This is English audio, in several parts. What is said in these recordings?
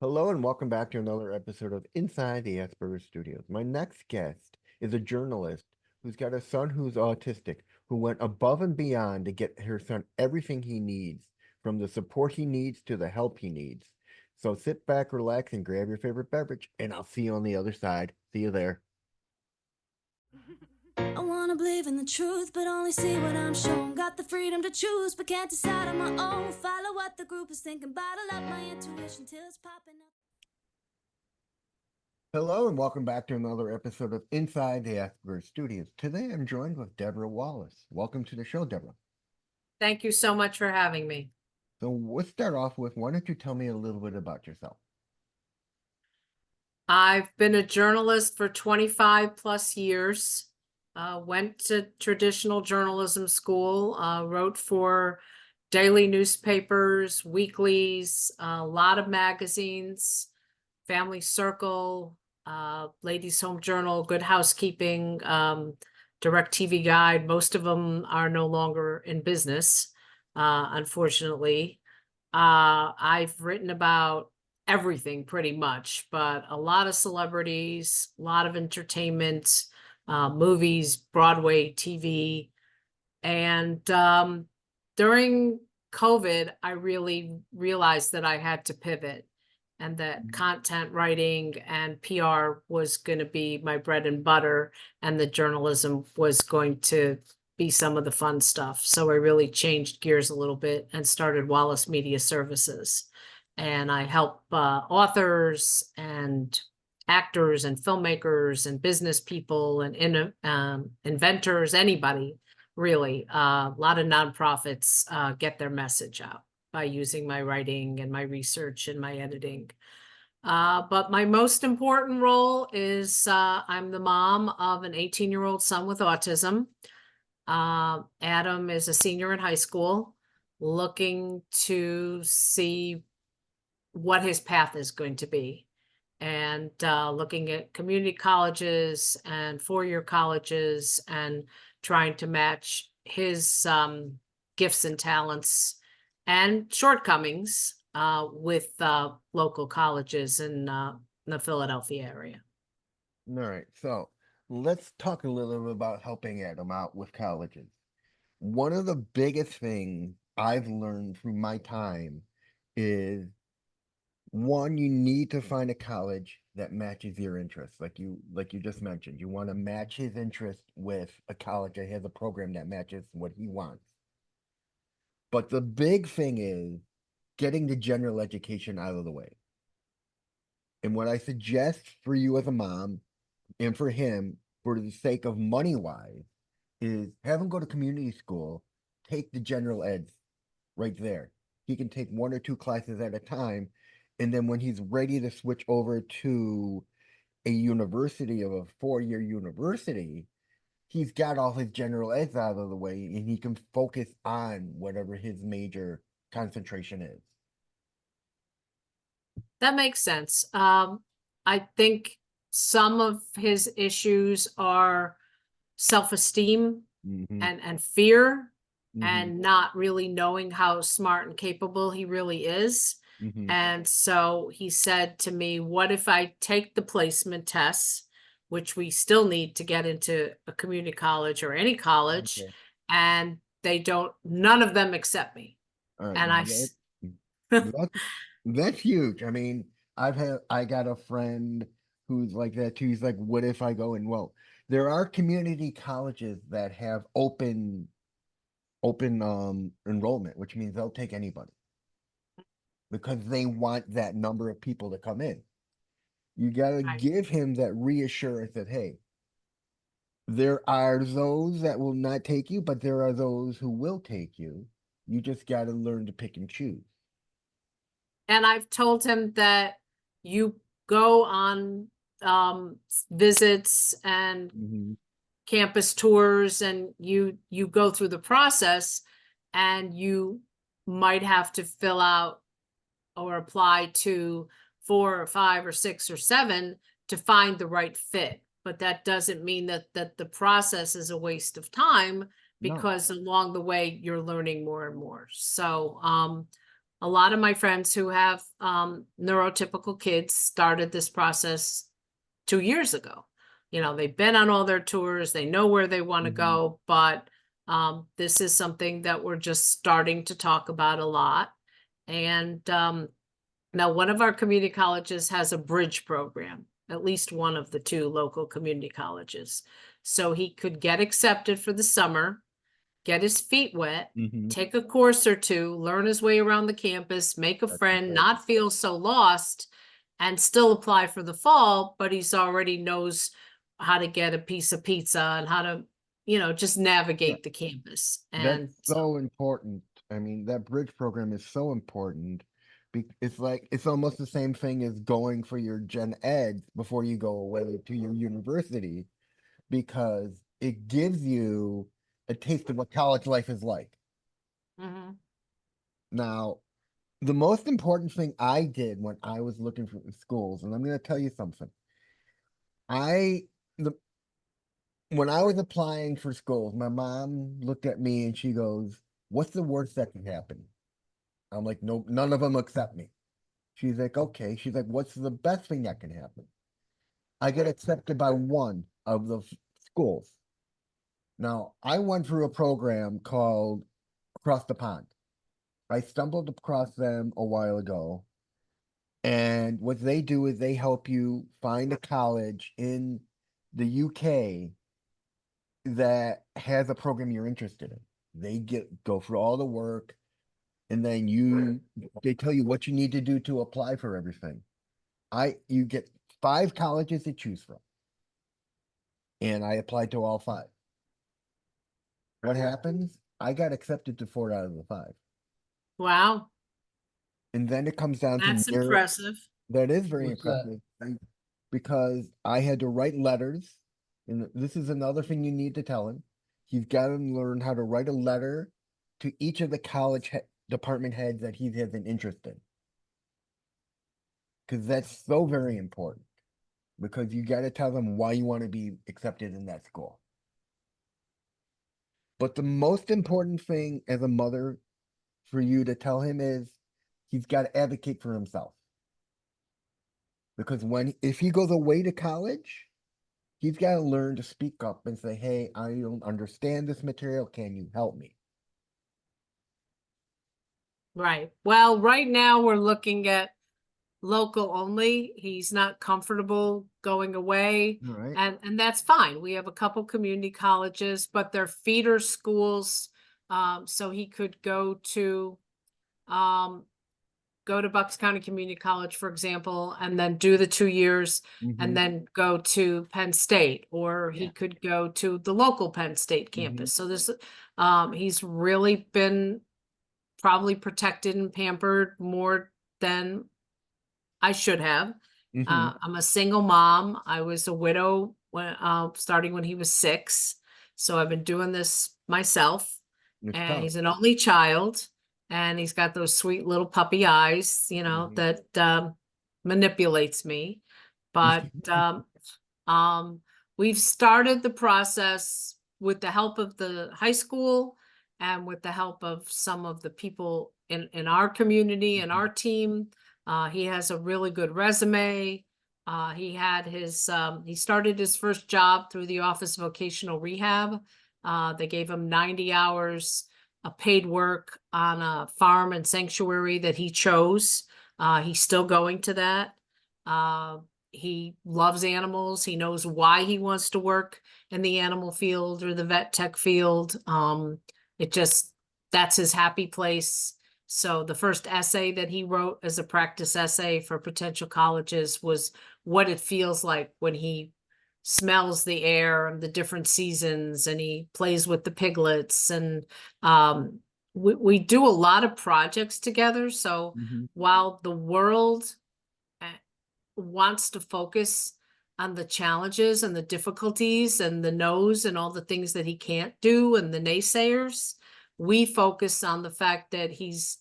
Hello and welcome back to another episode of Inside the Asperger Studios. My next guest is a journalist who's got a son who's autistic, who went above and beyond to get her son everything he needs, from the support he needs to the help he needs. So sit back, relax, and grab your favorite beverage, and I'll see you on the other side. See you there. I wanna believe in the truth, but only see what I'm shown. Got the freedom to choose, but can't decide on my own. Follow what the group is thinking, bottle up my intuition till it's popping up. Hello and welcome back to another episode of Inside the Asperger Studios. Today I'm joined with Debroah Wallace. Welcome to the show, Debra. Thank you so much for having me. So let's start off with, why don't you tell me a little bit about yourself? I've been a journalist for 25 plus years. Went to traditional journalism school, wrote for daily newspapers, weeklies, a lot of magazines, Family Circle, Ladies Home Journal, Good Housekeeping, Direct TV Guide. Most of them are no longer in business, unfortunately. I've written about everything pretty much, but a lot of celebrities, a lot of entertainment, movies, Broadway, TV. And during COVID, I really realized that I had to pivot and that content writing and PR was going to be my bread and butter, and the journalism was going to be some of the fun stuff. So I really changed gears a little bit and started Wallace Media Services. And I help authors and actors and filmmakers and business people and inventors, anybody really. A lot of nonprofits get their message out by using my writing and my research and my editing. But my most important role is I'm the mom of an 18-year-old son with autism. Adam is a senior in high school, looking to see what his path is going to be, and looking at community colleges and four-year colleges and trying to match his gifts and talents and shortcomings with local colleges in the Philadelphia area. All right, so let's talk a little bit about helping Adam out with colleges. One of the biggest things I've learned through my time is, one, you need to find a college that matches your interests. Like you just mentioned, you want to match his interest with a college that has a program that matches what he wants. But the big thing is getting the general education out of the way. And what I suggest for you as a mom and for him, for the sake of money wise, is have him go to community school, take the general eds right there. He can take one or two classes at a time. And then when he's ready to switch over to a university, of a 4-year university, he's got all his general eds out of the way and he can focus on whatever his major concentration is. That makes sense. I think some of his issues are self-esteem Mm-hmm. and fear, Mm-hmm. and not really knowing how smart and capable he really is. Mm-hmm. And so he said to me, what if I take the placement tests, which we still need to get into a community college or any college, Okay. and none of them accept me. All right. And That's, that's huge. I mean, I got a friend who's like that too. He's like, what if I go in? Well, there are community colleges that have open enrollment, which means they'll take anybody because they want that number of people to come in. You got to I, give him that reassurance that, hey, there are those that will not take you, but there are those who will take you. You just got to learn to pick and choose. and I've told him that you go on visits and Mm-hmm. campus tours, and you go through the process, and you might have to fill out or apply to 4 or 5 or 6 or 7 to find the right fit. But that doesn't mean that the process is a waste of time, No. because along the way you're learning more and more. So a lot of my friends who have neurotypical kids started this process 2 years ago. You know, they've been on all their tours, they know where they want to go, but this is something that we're just starting to talk about a lot. And now one of our community colleges has a bridge program, at least one of the 2 local community colleges. So he could get accepted for the summer, get his feet wet, take a course or 2, learn his way around the campus, make a friend, not feel so lost, and still apply for the fall, but he's already knows how to get a piece of pizza and how to, you know, just navigate the campus. And That's so important. I mean, that bridge program is so important. It's like, it's almost the same thing as going for your gen ed before you go away to your university, because it gives you a taste of what college life is like. Mhm. Now, the most important thing I did when I was looking for schools, and I'm going to tell you something. When I was applying for schools, my mom looked at me and she goes, "What's the worst that can happen?" I'm like, "No, none of them accept me." She's like, "Okay." She's like, "What's the best thing that can happen?" I get accepted by one of the schools. Now, I went through a program called Across the Pond. I stumbled across them a while ago. And what they do is they help you find a college in the UK that has a program you're interested in. They go through all the work, and then they tell you what you need to do to apply for everything. You get 5 colleges to choose from, and I applied to all 5. What happens? I got accepted to 4 out of the 5. Wow, And then it comes down to that's impressive. that is very What's that? impressive, because I had to write letters, and this is another thing you need to tell him. He's got to learn how to write a letter to each of the college department heads that he has an interest in, because that's so very important. Because you got to tell them why you want to be accepted in that school. But the most important thing as a mother for you to tell him is he's got to advocate for himself. Because if he goes away to college, he's got to learn to speak up and say, "Hey, I don't understand this material. Can you help me?" Right. Well, right now we're looking at local only. He's not comfortable going away, All right. and that's fine. We have a couple community colleges, but they're feeder schools. So he could go to Bucks County Community College, for example, and then do the 2 years and then go to Penn State, or he could go to the local Penn State campus. So he's really been probably protected and pampered more than I should have. I'm a single mom. I was a widow starting when he was 6. So I've been doing this myself. It's And tough. he's an only child, and he's got those sweet little puppy eyes, you know, that manipulates me. But we've started the process with the help of the high school and with the help of some of the people in our community and our team. He has a really good resume. He started his first job through the Office of Vocational Rehab. They gave him 90 hours of paid work on a farm and sanctuary that he chose. He's still going to that. He loves animals. He knows why he wants to work in the animal field or the vet tech field. That's his happy place. So the first essay that he wrote as a practice essay for potential colleges was what it feels like when he smells the air and the different seasons, and he plays with the piglets. And we do a lot of projects together. So while the world wants to focus on the challenges and the difficulties and the no's and all the things that he can't do and the naysayers, we focus on the fact that he's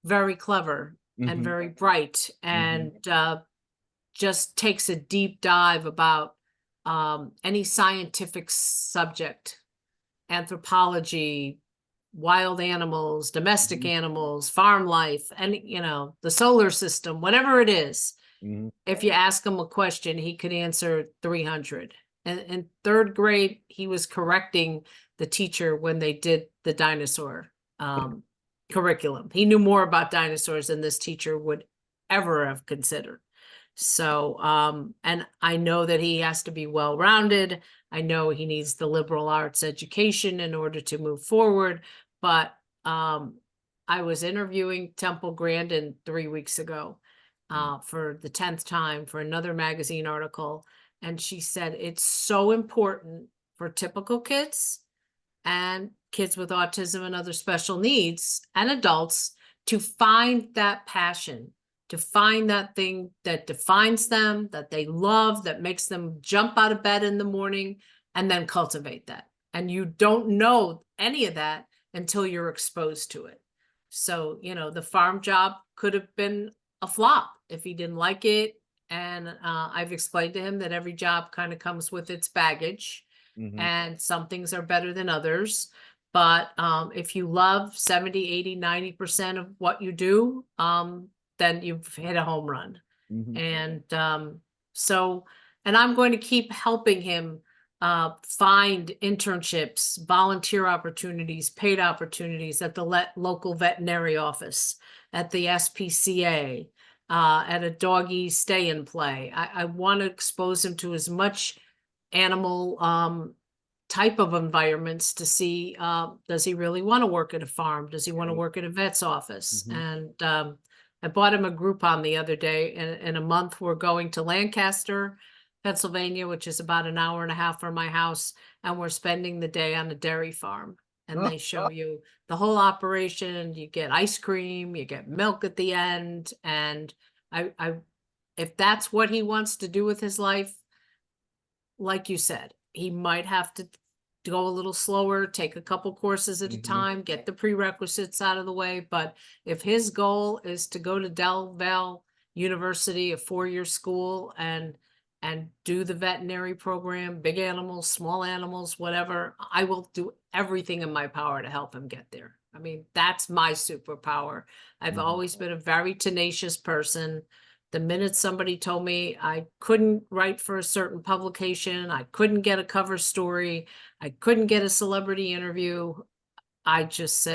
very clever and very bright, and just takes a deep dive about any scientific subject, anthropology, wild animals, domestic Mhm. animals, farm life, and the solar system, whatever it is. Mhm. If you ask him a question, he could answer 300. And in third grade, he was correcting the teacher when they did the dinosaur curriculum. He knew more about dinosaurs than this teacher would ever have considered. So, and I know that he has to be well-rounded. I know he needs the liberal arts education in order to move forward. But I was interviewing Temple Grandin 3 weeks ago for the 10th time for another magazine article. And she said it's so important for typical kids and kids with autism and other special needs and adults to find that passion, to find that thing that defines them, that they love, that makes them jump out of bed in the morning, and then cultivate that. And you don't know any of that until you're exposed to it. So, the farm job could have been a flop if he didn't like it. And I've explained to him that every job kind of comes with its baggage, Mhm. and some things are better than others. But if you love 70, 80, 90% of what you do, then you've hit a home run. Mhm. And so, and I'm going to keep helping him find internships, volunteer opportunities, paid opportunities at the local veterinary office, at the SPCA, at a doggy stay and play. I want to expose him to as much animal type of environments to see, does he really want to work at a farm? Does he want to Right. work at a vet's office? Mhm. And I bought him a Groupon the other day. In a month, we're going to Lancaster, Pennsylvania, which is about an hour and a half from my house, and we're spending the day on a dairy farm. And they show you the whole operation. You get ice cream, you get milk at the end. And if that's what he wants to do with his life, like you said, he might have to go a little slower, take a couple courses at a Mhm. time, get the prerequisites out of the way. But if his goal is to go to Del Valle University, a 4-year school, and do the veterinary program, big animals, small animals, whatever, I will do everything in my power to help him get there. I mean, that's my superpower. I've Mhm. always been a very tenacious person. The minute somebody told me I couldn't write for a certain publication, I couldn't get a cover story, I couldn't get a celebrity interview, I just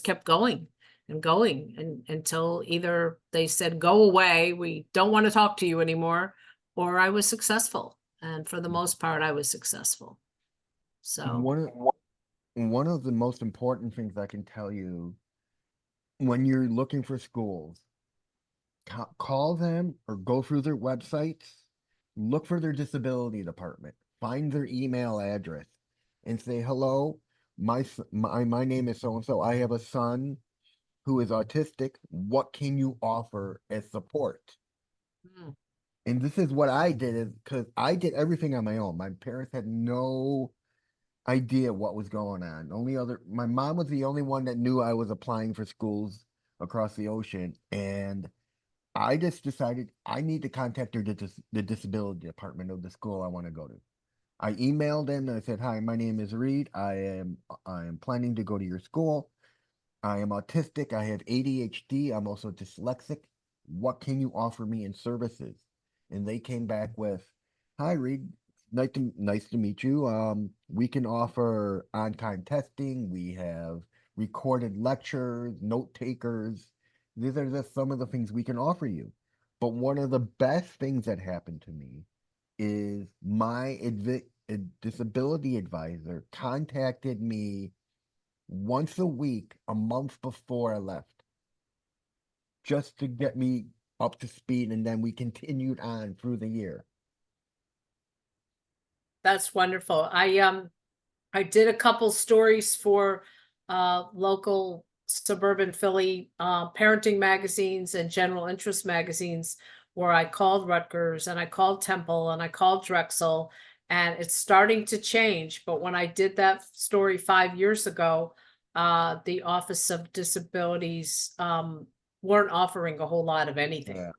kept going and going until either they said, go away, we don't want to talk to you anymore, or I was successful. And for the most part, I was successful. So, One of one of the most important things I can tell you when you're looking for schools, call them or go through their websites, look for their disability department, find their email address, and say, "Hello, my name is so and so. I have a son who is autistic. What can you offer as support?" mm, And this is what I did, is because I did everything on my own. My parents had no idea what was going on. My mom was the only one that knew I was applying for schools across the ocean, and I just decided I need to contact the disability department of the school I want to go to. I emailed them and I said, "Hi, my name is Reed. I am planning to go to your school. I am autistic. I have ADHD. I'm also dyslexic. What can you offer me in services?" And they came back with, "Hi, Reed. Nice to meet you. We can offer on-kind testing. We have recorded lectures, note takers. These are just some of the things we can offer you." But one of the best things that happened to me is my disability advisor contacted me once a week, a month before I left, just to get me up to speed, and then we continued on through the year. that's wonderful. I did a couple stories for local suburban Philly parenting magazines and general interest magazines, where I called Rutgers and I called Temple and I called Drexel, and it's starting to change. But when I did that story 5 years ago, the Office of Disabilities weren't offering a whole lot of anything.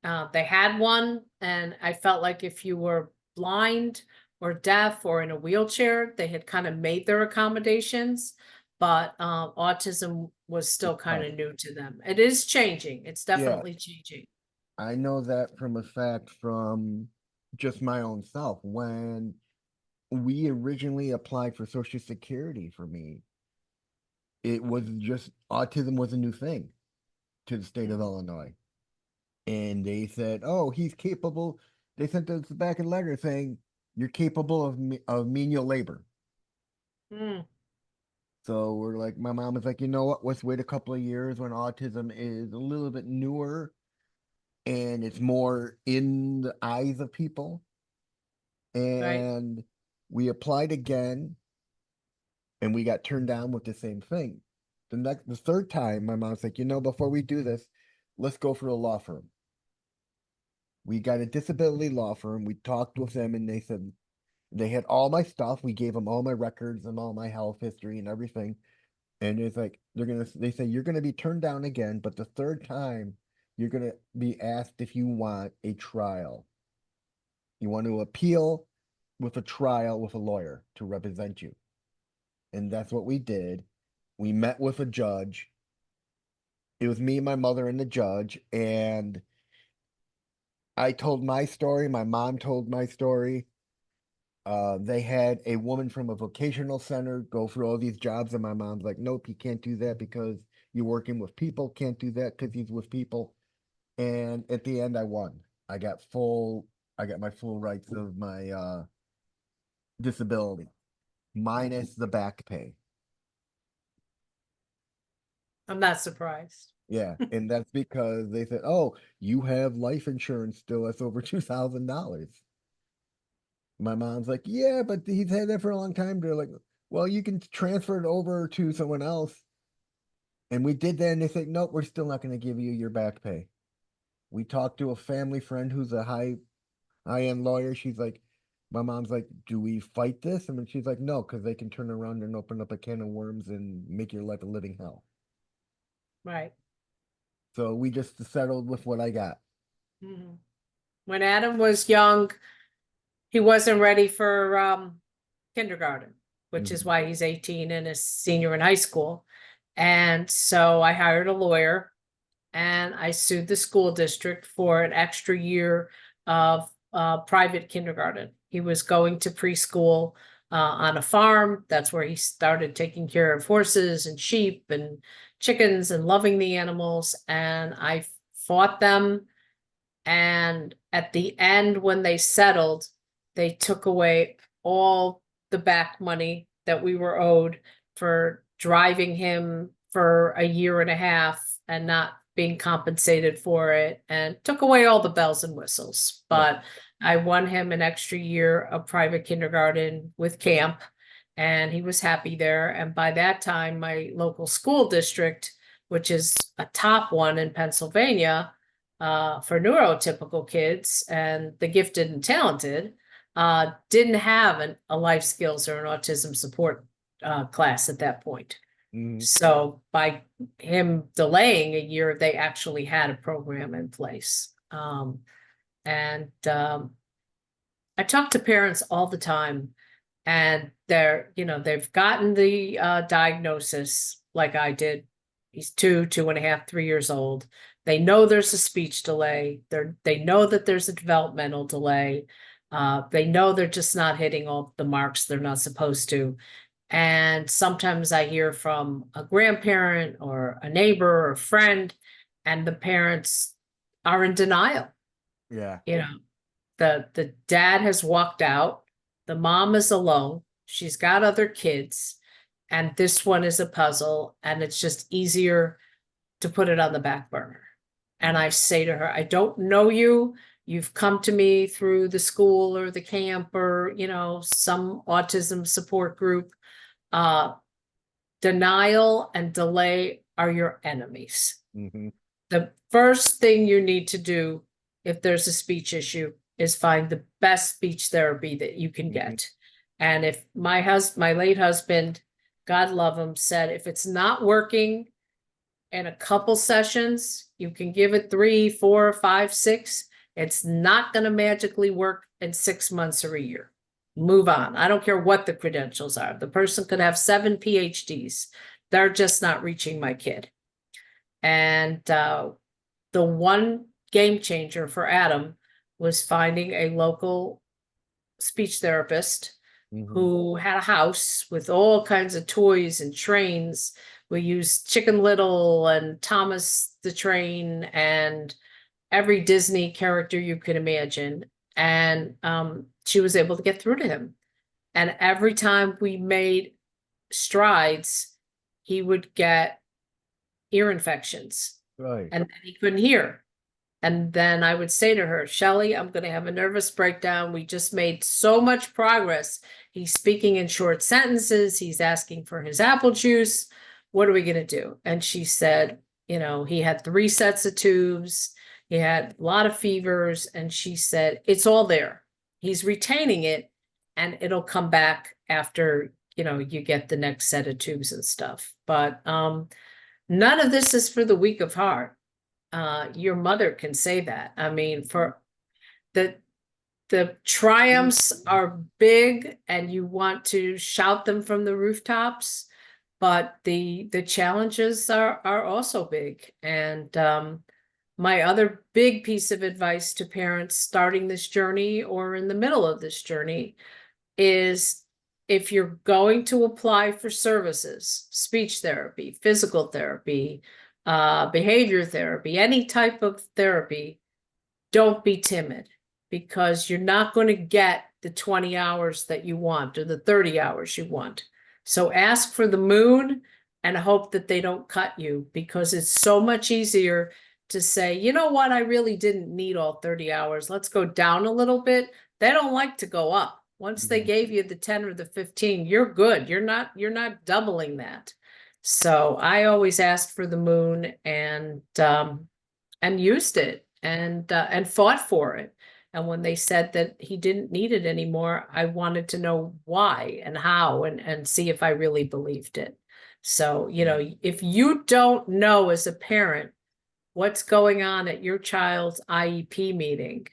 Yeah. They had one, and I felt like if you were blind or deaf or in a wheelchair, they had kind of made their accommodations. but autism was still kind of new to them. It is changing. It's definitely changing. I know that from a fact from just my own self. When we originally applied for Social Security for me, it was just autism was a new thing to the state of Illinois. And they said, oh, he's capable. They sent us back a letter saying, you're capable of menial labor. Mm, So we're like, my mom was like, you know what? Let's wait a couple of years when autism is a little bit newer and it's more in the eyes of people. right. And we applied again and we got turned down with the same thing. The third time, my mom's like, you know, before we do this, let's go for a law firm. We got a disability law firm. We talked with them and they said they had all my stuff. We gave them all my records and all my health history and everything. And it's like they say you're gonna be turned down again, but the third time you're gonna be asked if you want a trial. You want to appeal with a trial with a lawyer to represent you. And that's what we did. We met with a judge. It was me, my mother, and the judge. And I told my story. My mom told my story. They had a woman from a vocational center go through all these jobs, and my mom's like, nope, you can't do that because you're working with people. Can't do that because he's with people. And at the end, I won. I got my full rights of my disability, minus the back pay. I'm not surprised. Yeah, and that's because they said, "Oh, you have life insurance still. That's over $2,000." My mom's like, "Yeah, but he's had that for a long time." They're like, "Well, you can transfer it over to someone else." And we did that, and they said, "Nope, we're still not going to give you your back pay." We talked to a family friend who's a high-end lawyer. She's like, my mom's like, "Do we fight this?" And she's like, "No, because they can turn around and open up a can of worms and make your life a living hell." Right. So we just settled with what I got. Mhm. When Adam was young, he wasn't ready for kindergarten, which is Mhm. why he's 18 and a senior in high school. And so I hired a lawyer and I sued the school district for an extra year of private kindergarten. He was going to preschool on a farm. That's where he started taking care of horses and sheep and chickens and loving the animals. And I fought them. And at the end, when they settled, they took away all the back money that we were owed for driving him for a year and a half and not being compensated for it, and took away all the bells and whistles. But I won him an extra year of private kindergarten with camp, and he was happy there. And by that time, my local school district, which is a top one in Pennsylvania, for neurotypical kids and the gifted and talented, didn't have a life skills or an autism support class at that point. Mhm. So by him delaying a year, they actually had a program in place. And I talk to parents all the time, and they've gotten the diagnosis like I did. He's 2.5, 3 years old. They know there's a speech delay. They know that there's a developmental delay. They know they're just not hitting all the marks they're not supposed to. And sometimes I hear from a grandparent or a neighbor or a friend, and the parents are in denial. Yeah. You know, the dad has walked out, the mom is alone, she's got other kids, and this one is a puzzle, and it's just easier to put it on the back burner. And I say to her, I don't know you. You've come to me through the school or the camp or, some autism support group. Denial and delay are your enemies. Mm-hmm. The first thing you need to do if there's a speech issue is find the best speech therapy that you can get. And if my late husband, God love him, said, if it's not working in a couple sessions, you can give it 3, 4, 5, 6. It's not going to magically work in 6 months or a year. Move on. I don't care what the credentials are. The person could have 7 PhDs. they're just not reaching my kid. And the one game changer for Adam was finding a local speech therapist who had a house with all kinds of toys and trains. We used Chicken Little and Thomas the Train and every Disney character you could imagine. And she was able to get through to him. And every time we made strides, he would get ear infections. Right. And then he couldn't hear. And then I would say to her, Shelley, I'm going to have a nervous breakdown. We just made so much progress. He's speaking in short sentences. He's asking for his apple juice. What are we going to do? And she said, you know, he had 3 sets of tubes. He had a lot of fevers. And she said, it's all there. He's retaining it and it'll come back after, you know, you get the next set of tubes and stuff. But none of this is for the weak of heart. Your mother can say that. I mean, for the triumphs are big and you want to shout them from the rooftops, but the challenges are also big. And my other big piece of advice to parents starting this journey or in the middle of this journey is, if you're going to apply for services, speech therapy, physical therapy, behavior therapy, any type of therapy, don't be timid, because you're not going to get the 20 hours that you want or the 30 hours you want. So ask for the moon and hope that they don't cut you, because it's so much easier to say, you know what, I really didn't need all 30 hours. Let's go down a little bit. They don't like to go up. Once they gave you the 10 or the 15, you're good. You're not doubling that. So I always asked for the moon and used it and fought for it. And when they said that he didn't need it anymore, I wanted to know why and how and see if I really believed it. So, you know, if you don't know as a parent what's going on at your child's IEP meeting,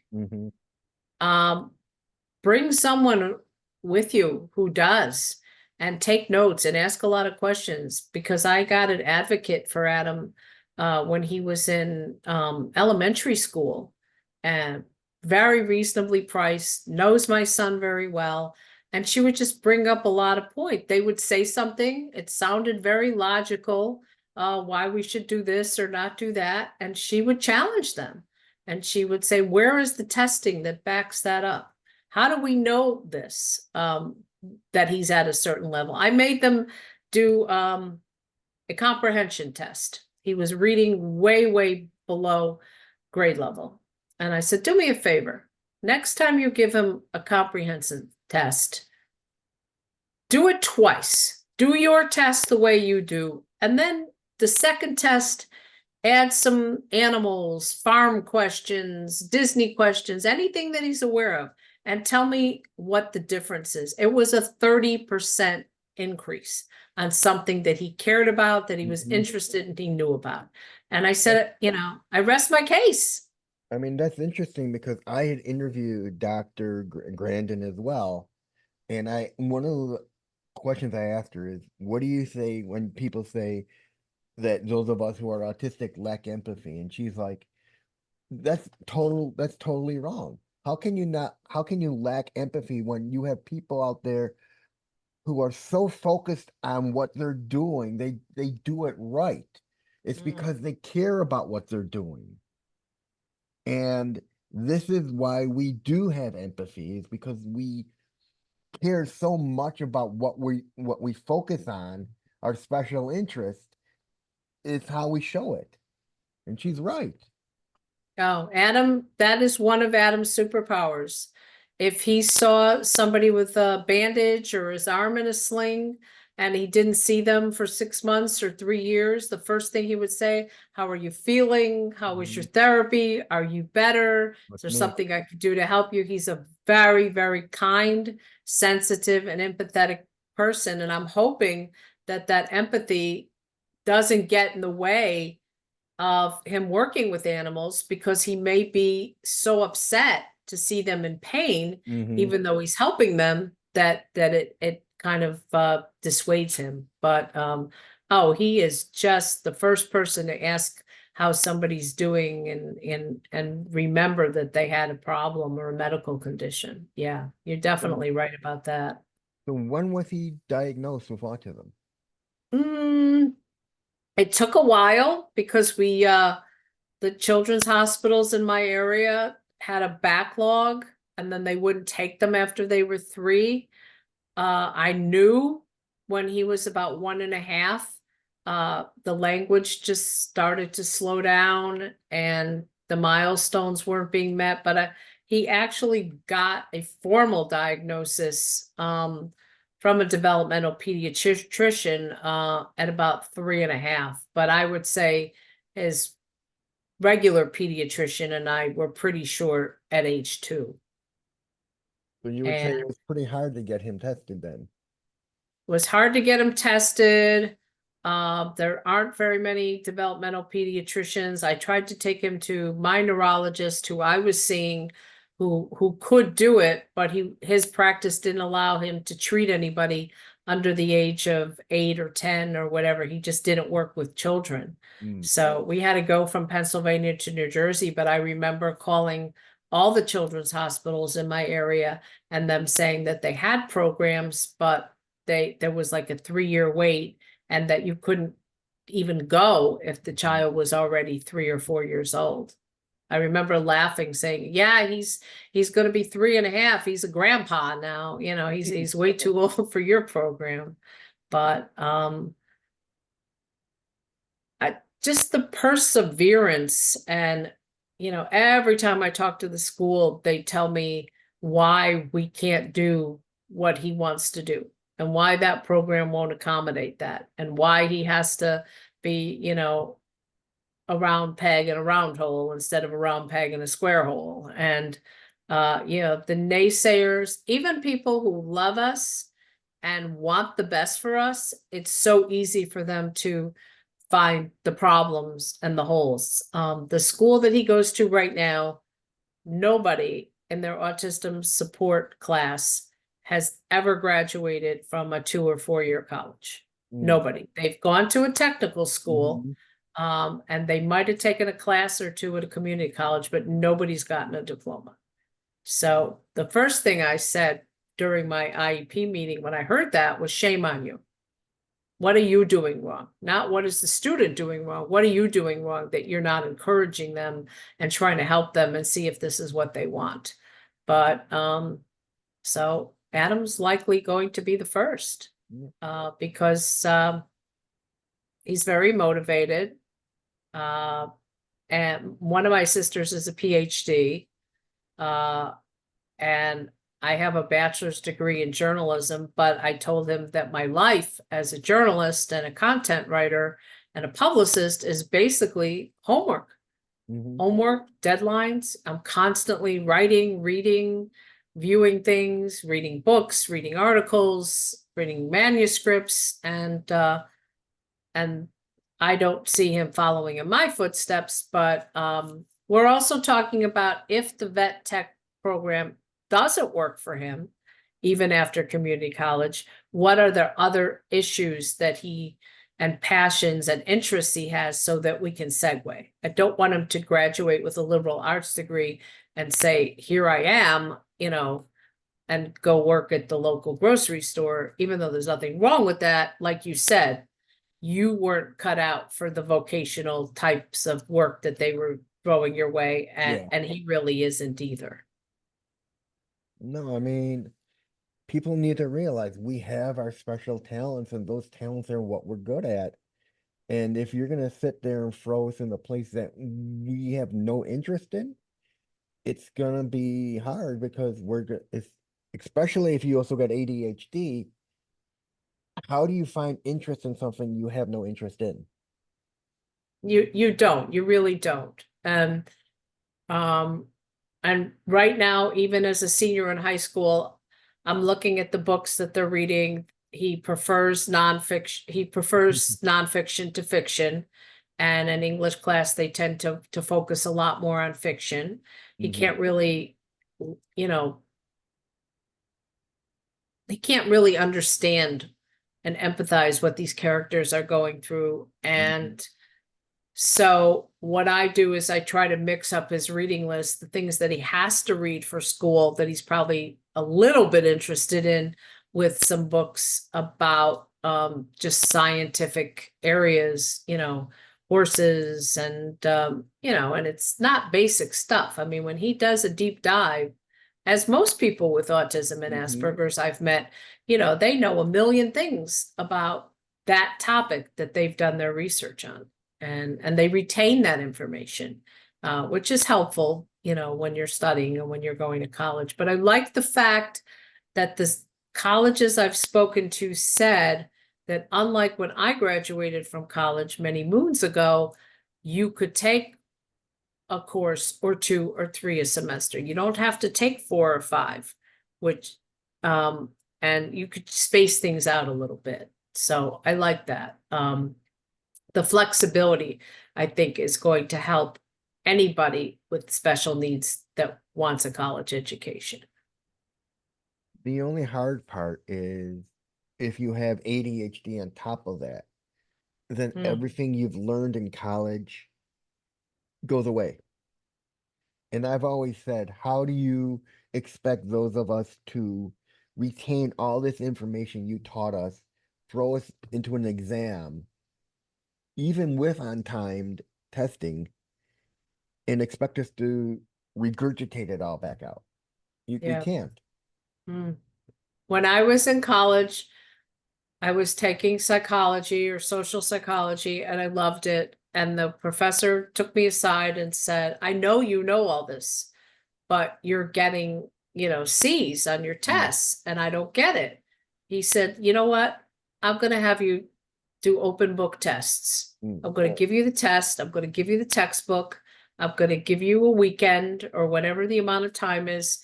bring someone with you who does, and take notes and ask a lot of questions, because I got an advocate for Adam when he was in elementary school, and very reasonably priced, knows my son very well. And she would just bring up a lot of points. They would say something, it sounded very logical, why we should do this or not do that. And she would challenge them. And she would say, where is the testing that backs that up? How do we know this, that he's at a certain level? I made them do a comprehension test. He was reading way, way below grade level. And I said, do me a favor. Next time you give him a comprehension test, do it twice. Do your test the way you do. And then the second test, add some animals, farm questions, Disney questions, anything that he's aware of, and tell me what the difference is. It was a 30% increase on something that he cared about, that he was interested in, he knew about. And I said, you know, I rest my case. I mean, that's interesting, because I had interviewed Dr. Grandin as well. And one of the questions I asked her is, what do you say when people say that those of us who are autistic lack empathy? And she's like, that's totally wrong. How can you lack empathy when you have people out there who are so focused on what they're doing, they do it right. It's because they care about what they're doing. And this is why we do have empathy, is because we care so much about what we focus on, our special interest is how we show it. And she's right. Oh, Adam, that is one of Adam's superpowers. If he saw somebody with a bandage or his arm in a sling and he didn't see them for 6 months or 3 years, the first thing he would say, how are you feeling? How was your therapy? Are you better? Is there something I could do to help you? He's a very, very kind, sensitive, and empathetic person. And I'm hoping that that empathy doesn't get in the way of him working with animals, because he may be so upset to see them in pain, even though he's helping them, that it kind of dissuades him. But Oh, he is just the first person to ask how somebody's doing and remember that they had a problem or a medical condition. Yeah, you're So, definitely right about that. so when was he diagnosed with autism? Mm, it took a while because the children's hospitals in my area had a backlog and then they wouldn't take them after they were 3. I knew when he was about 1.5, the language just started to slow down and the milestones weren't being met, but he actually got a formal diagnosis from a developmental pediatrician at about 3.5. But I would say his regular pediatrician and I were pretty short at age 2. So you would say And it was pretty hard to get him tested then. was hard to get him tested. There aren't very many developmental pediatricians. I tried to take him to my neurologist who I was seeing who could do it, but his practice didn't allow him to treat anybody under the age of 8 or 10 or whatever. He just didn't work with children. Mm. So we had to go from Pennsylvania to New Jersey, but I remember calling all the children's hospitals in my area and them saying that they had programs, but there was like a 3-year wait and that you couldn't even go if the child was already 3 or 4 years old. I remember laughing, saying, yeah, he's going to be 3.5. He's a grandpa now. He's way too old for your program. But just the perseverance and, every time I talk to the school, they tell me why we can't do what he wants to do and why that program won't accommodate that and why he has to be, a round peg in a round hole instead of a round peg in a square hole. And, the naysayers, even people who love us and want the best for us, it's so easy for them to find the problems and the holes. The school that he goes to right now, nobody in their autism support class has ever graduated from a 2 or 4-year college. Mm. Nobody. They've gone to a technical school, Mhm. and they might have taken a class or 2 at a community college, but nobody's gotten a diploma. So the first thing I said during my IEP meeting when I heard that was, shame on you. What are you doing wrong? Not what is the student doing wrong? What are you doing wrong that you're not encouraging them and trying to help them and see if this is what they want? But so Adam's likely going to be the first because he's very motivated. And one of my sisters is a PhD. And I have a bachelor's degree in journalism, but I told him that my life as a journalist and a content writer and a publicist is basically homework. Mhm. Homework, deadlines. I'm constantly writing, reading, viewing things, reading books, reading articles, reading manuscripts, and I don't see him following in my footsteps, but we're also talking about if the vet tech program doesn't work for him, even after community college, what are the other issues that he and passions and interests he has so that we can segue. I don't want him to graduate with a liberal arts degree and say, here I am, and go work at the local grocery store, even though there's nothing wrong with that. Like you said, you weren't cut out for the vocational types of work that they were throwing your way, and he really isn't either. No, I mean, people need to realize we have our special talents, and those talents are what we're good at. And if you're gonna sit there and throw us in a place that we have no interest in, it's gonna be hard because especially if you also got ADHD. How do you find interest in something you have no interest in? You really don't. And right now, even as a senior in high school, I'm looking at the books that they're reading. He prefers nonfiction. He prefers nonfiction to fiction. And in English class, they tend to focus a lot more on fiction. He can't really, he can't really understand and empathize what these characters are going through. And so what I do is I try to mix up his reading list, the things that he has to read for school that he's probably a little bit interested in, with some books about just scientific areas, horses and, and it's not basic stuff. I mean, when he does a deep dive, as most people with autism and Asperger's I've met, they know a million things about that topic that they've done their research on. And they retain that information, which is helpful, when you're studying and when you're going to college. But I like the fact that the colleges I've spoken to said that, unlike when I graduated from college many moons ago, you could take a course or 2 or 3 a semester. You don't have to take 4 or 5, and you could space things out a little bit. So I like that. The flexibility, I think, is going to help anybody with special needs that wants a college education. The only hard part is if you have ADHD on top of that, then everything you've learned in college goes away. And I've always said, how do you expect those of us to retain all this information you taught us, throw us into an exam, even with untimed testing, and expect us to regurgitate it all back out? You can't. When I was in college, I was taking psychology or social psychology, and I loved it. And the professor took me aside and said, I know you know all this, but you're getting, C's on your tests, and I don't get it. He said, you know what? I'm going to have you do open book tests. I'm going to give you the test. I'm going to give you the textbook. I'm going to give you a weekend or whatever the amount of time is.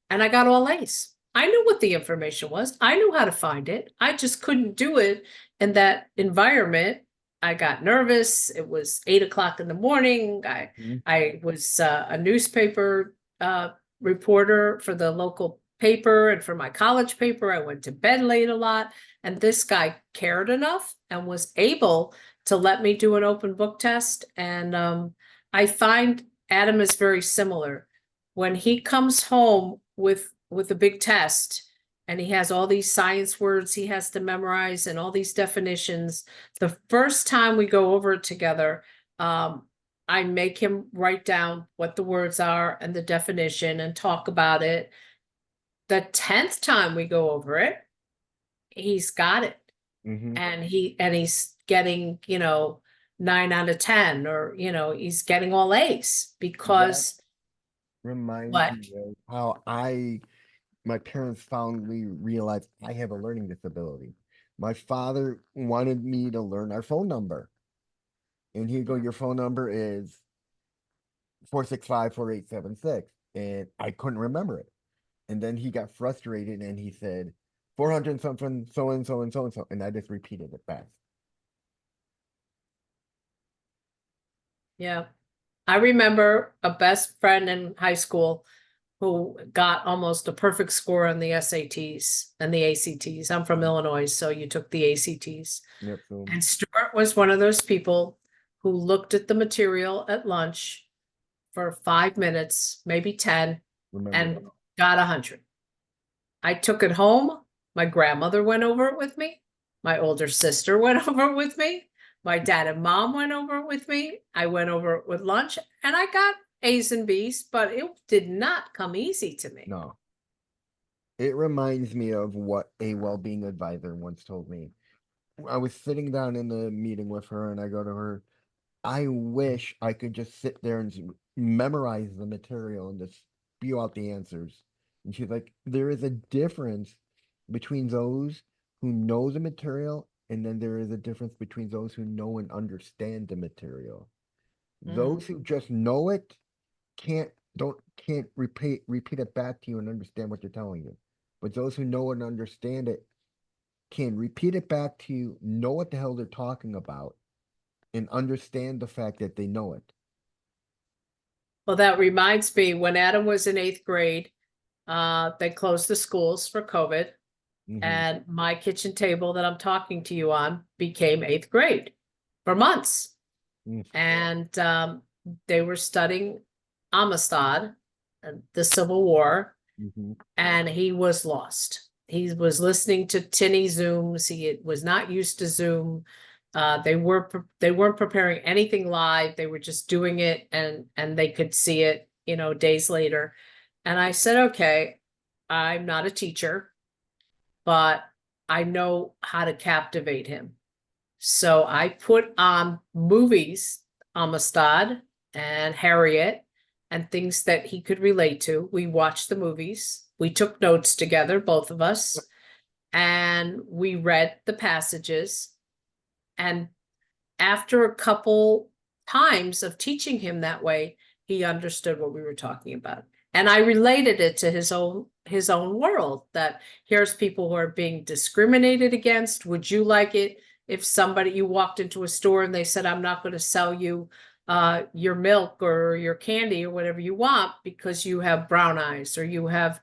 And I got all A's. I knew what the information was. I knew how to find it. I just couldn't do it in that environment. I got nervous. It was 8 o'clock in the morning. I was a newspaper reporter for the local paper and for my college paper. I went to bed late a lot. And this guy cared enough and was able to let me do an open book test. And I find Adam is very similar. When he comes home with a big test and he has all these science words he has to memorize and all these definitions, the first time we go over it together, I make him write down what the words are and the definition and talk about it. The 10th time we go over it, he's got it. And he's getting, 9 out of 10, or, he's getting all A's because reminds what? me of how my parents finally realized I have a learning disability. My father wanted me to learn our phone number. And he'd go, your phone number is 465-4876. And I couldn't remember it. And then he got frustrated and he said, 400 something, so and so and so and so. And I just repeated it back. Yeah. I remember a best friend in high school who got almost a perfect score on the SATs and the ACTs. I'm from Illinois, so you took the ACTs. Yep. And Stuart was one of those people who looked at the material at lunch for 5 minutes, maybe 10, and got 100. I took it home. My grandmother went over it with me. My older sister went over it with me. My dad and mom went over it with me. I went over it with lunch, and I got A's and B's, but it did not come easy to me. No. It reminds me of what a well-being advisor once told me. I was sitting down in the meeting with her, and I go to her, I wish I could just sit there and memorize the material and just spew out the answers. And she's like, there is a difference between those who know the material, and then there is a difference between those who know and understand the material. Those who just know it can't repeat it back to you and understand what they're telling you. But those who know and understand it can repeat it back to you, know what the hell they're talking about, and understand the fact that they know it. Well, that reminds me, when Adam was in 8th grade, they closed the schools for COVID. And my kitchen table that I'm talking to you on became 8th grade for months. And they were studying Amistad, the Civil War, and he was lost. He was listening to tinny Zooms. He was not used to Zoom. They weren't preparing anything live. They were just doing it, and they could see it, days later. And I said, okay, I'm not a teacher, but I know how to captivate him. So I put on movies, Amistad and Harriet, and things that he could relate to. We watched the movies. We took notes together, both of us, and we read the passages. And after a couple times of teaching him that way, he understood what we were talking about. And I related it to his own world, that here's people who are being discriminated against. Would you like it if you walked into a store and they said, I'm not going to sell you your milk or your candy or whatever you want because you have brown eyes or you have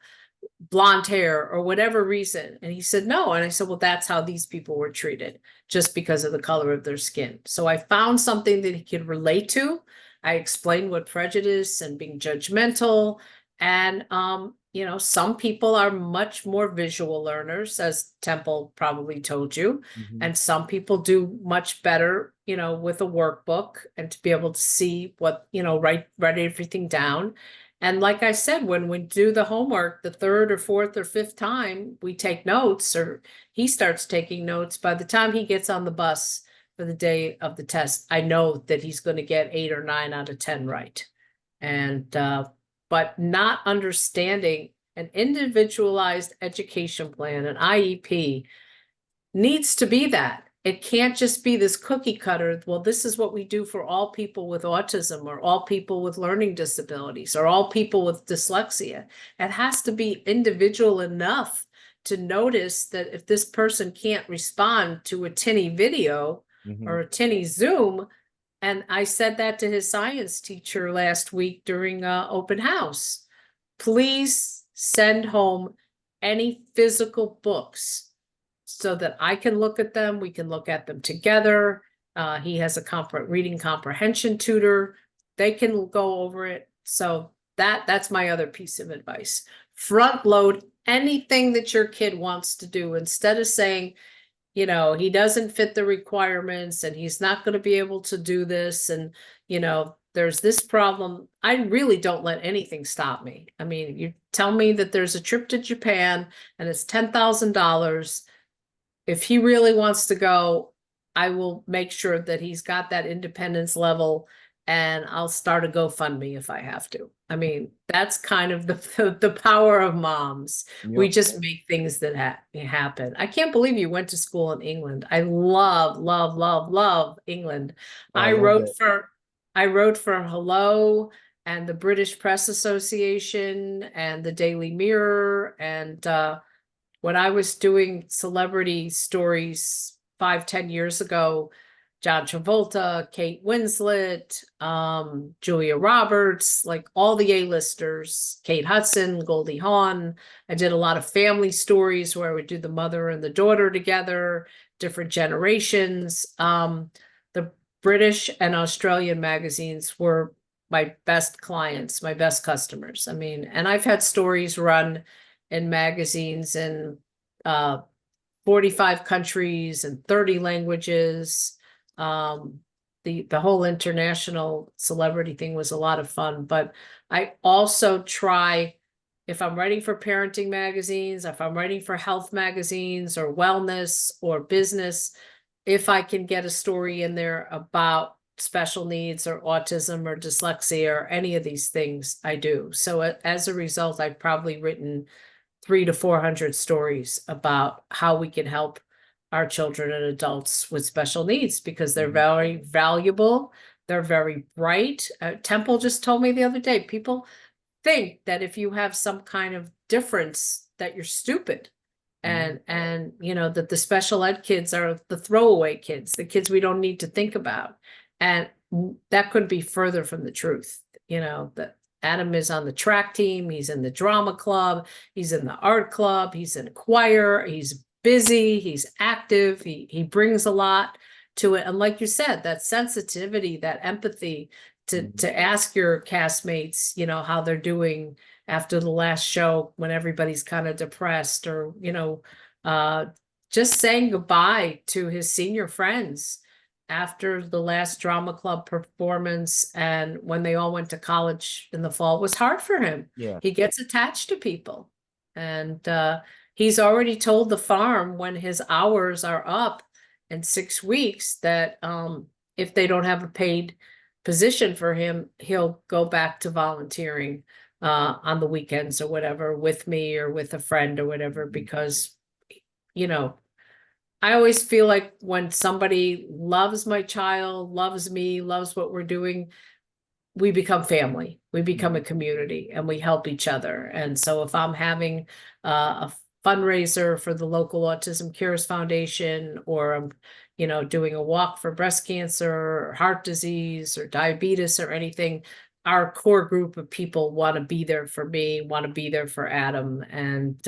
blonde hair or whatever reason? And he said, no. And I said, well, that's how these people were treated, just because of the color of their skin. So I found something that he could relate to. I explained what prejudice and being judgmental. And, some people are much more visual learners, as Temple probably told you. And some people do much better, with a workbook and to be able to see what, write everything down. And like I said, when we do the homework, the 3rd or 4th or 5th time, we take notes, or he starts taking notes. By the time he gets on the bus for the day of the test, I know that he's going to get 8 or 9 out of 10 right. And, but not understanding an individualized education plan, an IEP, needs to be that. It can't just be this cookie cutter. Well, this is what we do for all people with autism, or all people with learning disabilities, or all people with dyslexia. It has to be individual enough to notice that if this person can't respond to a tinny video or a tinny Zoom. And I said that to his science teacher last week during open house. Please send home any physical books so that I can look at them. We can look at them together. He has a reading comprehension tutor. They can go over it. So that's my other piece of advice. Front load anything that your kid wants to do, instead of saying, he doesn't fit the requirements and he's not going to be able to do this. And, there's this problem. I really don't let anything stop me. I mean, you tell me that there's a trip to Japan and it's $10,000. If he really wants to go, I will make sure that he's got that independence level, and I'll start a GoFundMe if I have to. I mean, that's kind of the power of moms. Yep. We just make things that happen. I can't believe you went to school in England. I love, love, love, love England. I wrote for Hello and the British Press Association and the Daily Mirror. And when I was doing celebrity stories 5-10 years ago, John Travolta, Kate Winslet, Julia Roberts, like all the A-listers, Kate Hudson, Goldie Hawn. I did a lot of family stories where I would do the mother and the daughter together, different generations. The British and Australian magazines were my best clients, my best customers. I mean, and I've had stories run in magazines in 45 countries and 30 languages. The whole international celebrity thing was a lot of fun, but I also try, if I'm writing for parenting magazines, if I'm writing for health magazines or wellness or business, if I can get a story in there about special needs or autism or dyslexia or any of these things, I do. So as a result, I've probably written 300 to 400 stories about how we can help our children and adults with special needs, because they're very valuable. They're very bright. Temple just told me the other day, people think that if you have some kind of difference that you're stupid, and that the special ed kids are the throwaway kids, the kids we don't need to think about. And that couldn't be further from the truth. That Adam is on the track team. He's in the drama club. He's in the art club. He's in choir. He's busy. He's active. He brings a lot to it. And like you said, that sensitivity, that empathy to ask your castmates, you know, how they're doing after the last show when everybody's kind of depressed, or, you know, just saying goodbye to his senior friends after the last drama club performance and when they all went to college in the fall was hard for him. Yeah. He gets attached to people. And he's already told the farm when his hours are up in 6 weeks that if they don't have a paid position for him, he'll go back to volunteering on the weekends or whatever with me or with a friend or whatever, because, you know, I always feel like when somebody loves my child, loves me, loves what we're doing, we become family, we become a community, and we help each other. And so if I'm having a fundraiser for the local Autism Cures Foundation, or I'm, you know, doing a walk for breast cancer or heart disease or diabetes or anything, our core group of people want to be there for me, want to be there for Adam. And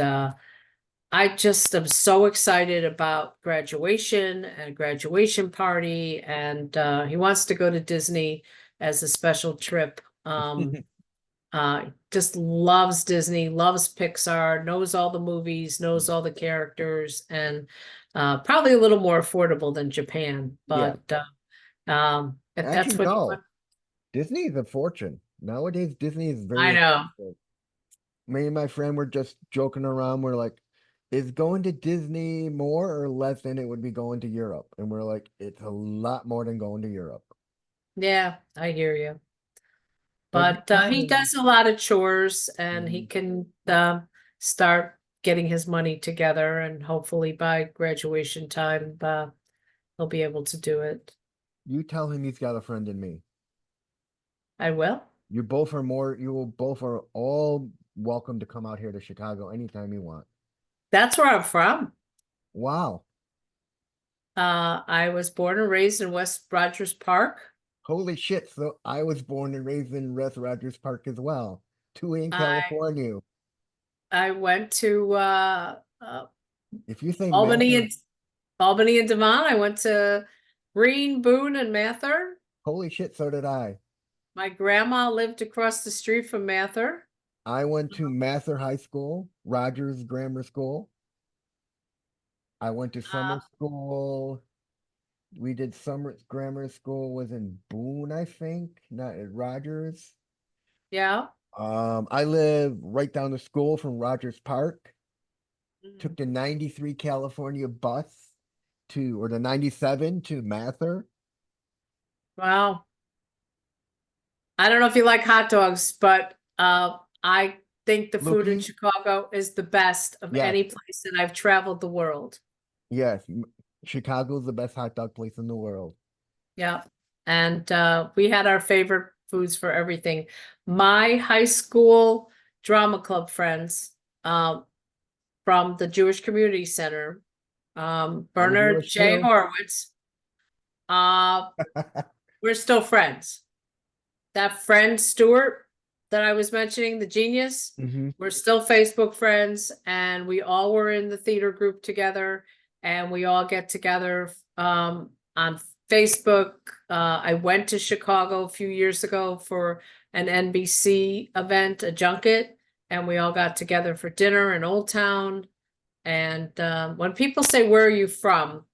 I just am so excited about graduation and graduation party. And he wants to go to Disney as a special trip. Just loves Disney, loves Pixar, knows all the movies, knows all the characters, and probably a little more affordable than Japan. But if that's Actually, what you no. want, Disney is a fortune. Nowadays, Disney is very I know. expensive. Me and my friend were just joking around. We're like, is going to Disney more or less than it would be going to Europe? And we're like, it's a lot more than going to Europe. Yeah, I hear you. But But he does a lot of chores, and he Mhm. can start getting his money together, and hopefully by graduation time, he'll be able to do it. You tell him he's got a friend in me. I will. You both are more, you will both are all welcome to come out here to Chicago anytime you want. That's where I'm from. Wow. I was born and raised in West Rogers Park. Holy shit. So I was born and raised in West Rogers Park as well. Two in I California. I went to If you say Albany Mather, and Albany and Devon. I went to Green, Boone, and Mather. holy shit, so did I. My grandma lived across the street from Mather. I went to Mather High School, Rogers Grammar School. I went to summer school. We did summer grammar school was in Boone, I think, not at Rogers. Yeah. I live right down the school from Rogers Park. Mm. Took the 93 California bus or the 97 to Mather. Wow. I don't know if you like hot dogs, but I think the food in Loopy? Chicago is the best of Yes, any place that I've traveled the world. yes. Chicago's the best hot dog place in the world. Yeah. And we had our favorite foods for everything. My high school drama club friends from the Jewish Community Center, I'm Bernard Jewish J. too. Horowitz, we're still friends. That friend Stuart that I was mentioning, the genius, we're still Facebook friends, and we all were in the theater group together, and we all get together on Facebook. I went to Chicago a few years ago for an NBC event, a junket, and we all got together for dinner in Old Town. And when people say, "Where are you from?"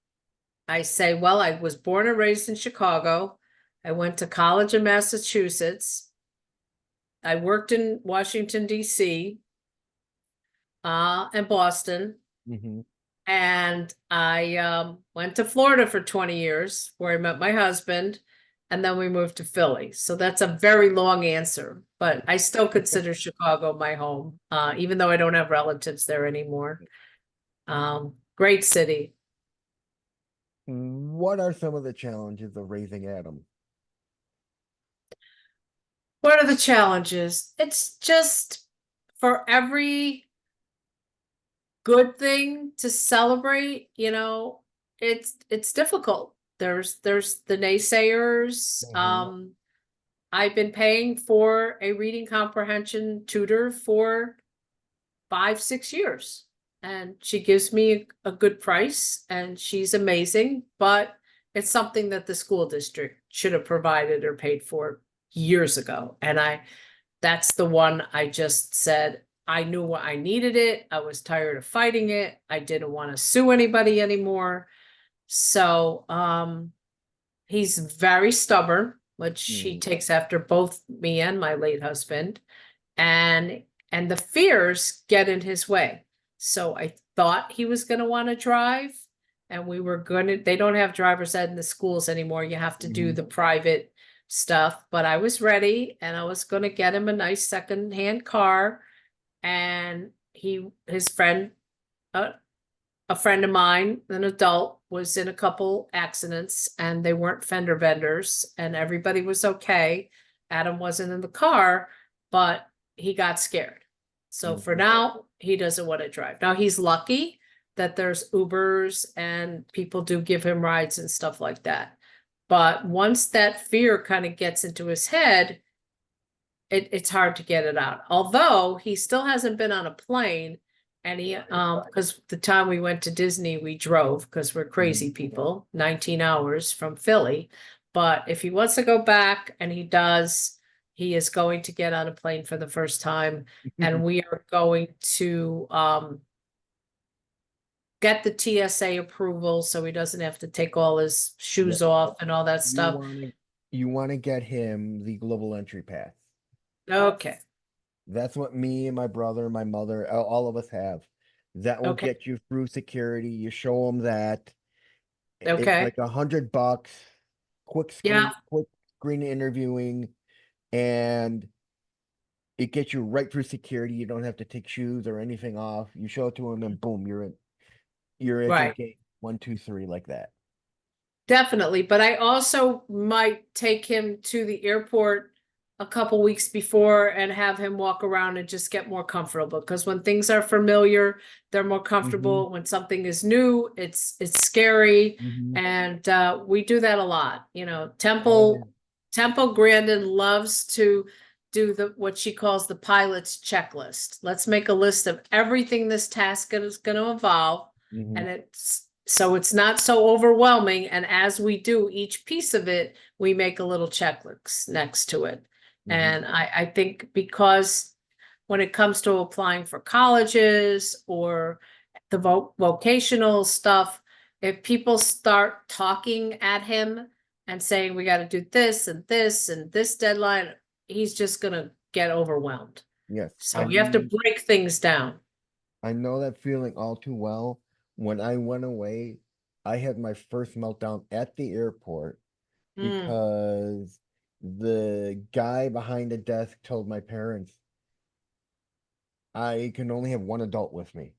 I say, well, I was born and raised in Chicago. I went to college in Massachusetts. I worked in Washington, D.C. And Boston. And I went to Florida for 20 years, where I met my husband, and then we moved to Philly. So that's a very long answer, but I still consider Chicago my home, even though I don't have relatives there anymore. Great city. What are some of the challenges of raising Adam? What are the challenges? It's just for every good thing to celebrate, you know, it's difficult. There's the naysayers. I've been paying for a reading comprehension tutor for 5, 6 years. And she gives me a good price and she's amazing, but it's something that the school district should have provided or paid for years ago. And that's the one I just said, I knew I needed it. I was tired of fighting it. I didn't want to sue anybody anymore. So, he's very stubborn, which he takes after both me and my late husband. And the fears get in his way. So I thought he was going to want to drive, and we were going to, they don't have driver's ed in the schools anymore. You have to do the private stuff, but I was ready and I was going to get him a nice secondhand car. And his friend, a friend of mine, an adult, was in a couple accidents and they weren't fender benders and everybody was okay. Adam wasn't in the car, but he got scared. So for now, he doesn't want to drive. Now he's lucky that there's Ubers and people do give him rides and stuff like that. But once that fear kind of gets into his head, it's hard to get it out. Although he still hasn't been on a plane. And he, because the time we went to Disney, we drove because we're crazy people, 19 hours from Philly. But if he wants to go back, and he does, he is going to get on a plane for the first time. And we are going to get the TSA approval so he doesn't have to take all his shoes off and all that stuff. You want to get him the global entry pass. Okay. That's what me and my brother, my mother, all of us have. That will get you through security. You show them that. It's like $100, quick screen interviewing, and it gets you right through security. You don't have to take shoes or anything off. You show it to them, and boom, you're in. You're at gate 1, 2, 3, like that. Definitely, but I also might take him to the airport a couple weeks before and have him walk around and just get more comfortable, because when things are familiar, they're more comfortable. When something is new, it's scary. And we do that a lot. You know, Temple Grandin loves to do what she calls the pilot's checklist. Let's make a list of everything this task is going to involve. And it's not so overwhelming. And as we do each piece of it, we make a little checklist next to it. And I think because when it comes to applying for colleges or the vocational stuff, if people start talking at him and saying, we got to do this and this and this deadline, he's just going to get overwhelmed. Yes. So you have to break things down. I know that feeling all too well. When I went away, I had my first meltdown at the airport because the guy behind the desk told my parents I can only have one adult with me.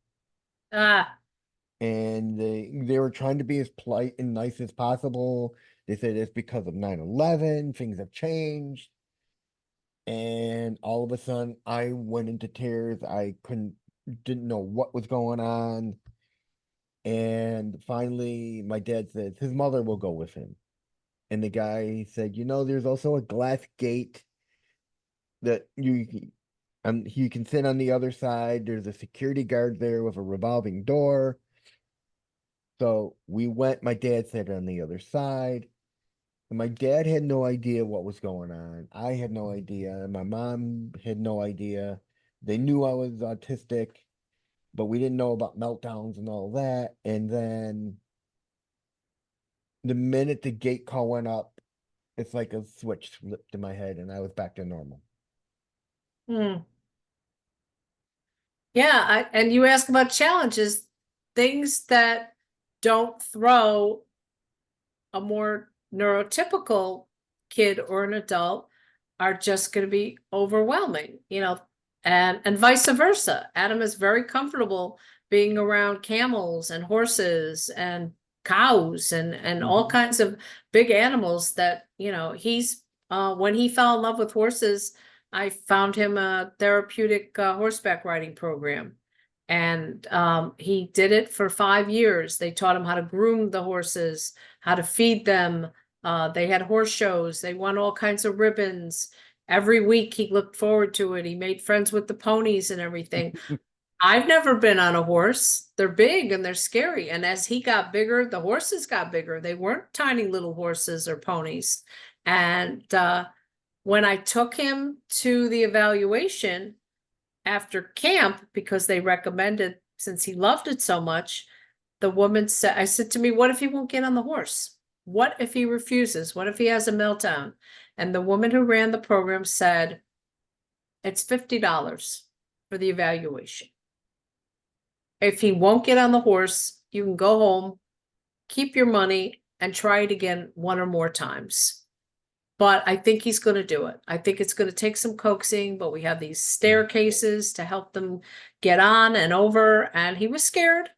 And they were trying to be as polite and nice as possible. They said it's because of 9/11, things have changed. And all of a sudden I went into tears. I didn't know what was going on. And finally my dad said his mother will go with him. And the guy said, you know, there's also a glass gate that you can sit on the other side. There's a security guard there with a revolving door. So we went, my dad sat on the other side. And my dad had no idea what was going on. I had no idea. And my mom had no idea. They knew I was autistic, but we didn't know about meltdowns and all that. And then the minute the gate call went up, it's like a switch flipped in my head and I was back to normal. Yeah, and you ask about challenges, things that don't throw a more neurotypical kid or an adult are just going to be overwhelming, you know, and vice versa. Adam is very comfortable being around camels and horses and cows and all kinds of big animals that, you know, he's when he fell in love with horses, I found him a therapeutic horseback riding program. And he did it for 5 years. They taught him how to groom the horses, how to feed them, They had horse shows. They won all kinds of ribbons. Every week he looked forward to it. He made friends with the ponies and everything. I've never been on a horse. They're big and they're scary. And as he got bigger, the horses got bigger. They weren't tiny little horses or ponies. And when I took him to the evaluation after camp, because they recommended, since he loved it so much, the woman said, I said to me, what if he won't get on the horse? What if he refuses? What if he has a meltdown? And the woman who ran the program said, it's $50 for the evaluation. If he won't get on the horse, you can go home, keep your money, and try it again one or more times. But I think he's going to do it. I think it's going to take some coaxing, but we have these staircases to help them get on and over. And he was scared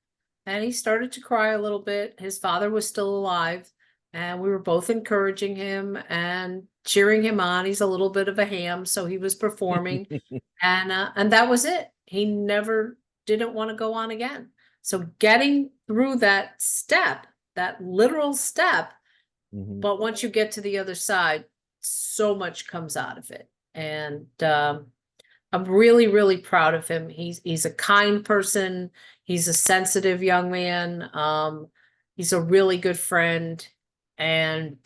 and he started to cry a little bit. His father was still alive and we were both encouraging him and cheering him on. He's a little bit of a ham, so he was performing and that was it. He never didn't want to go on again. So getting through that step, that literal step, but once you get to the other side, so much comes out of it. And I'm really, really proud of him. He's a kind person. He's a sensitive young man. He's a really good friend. And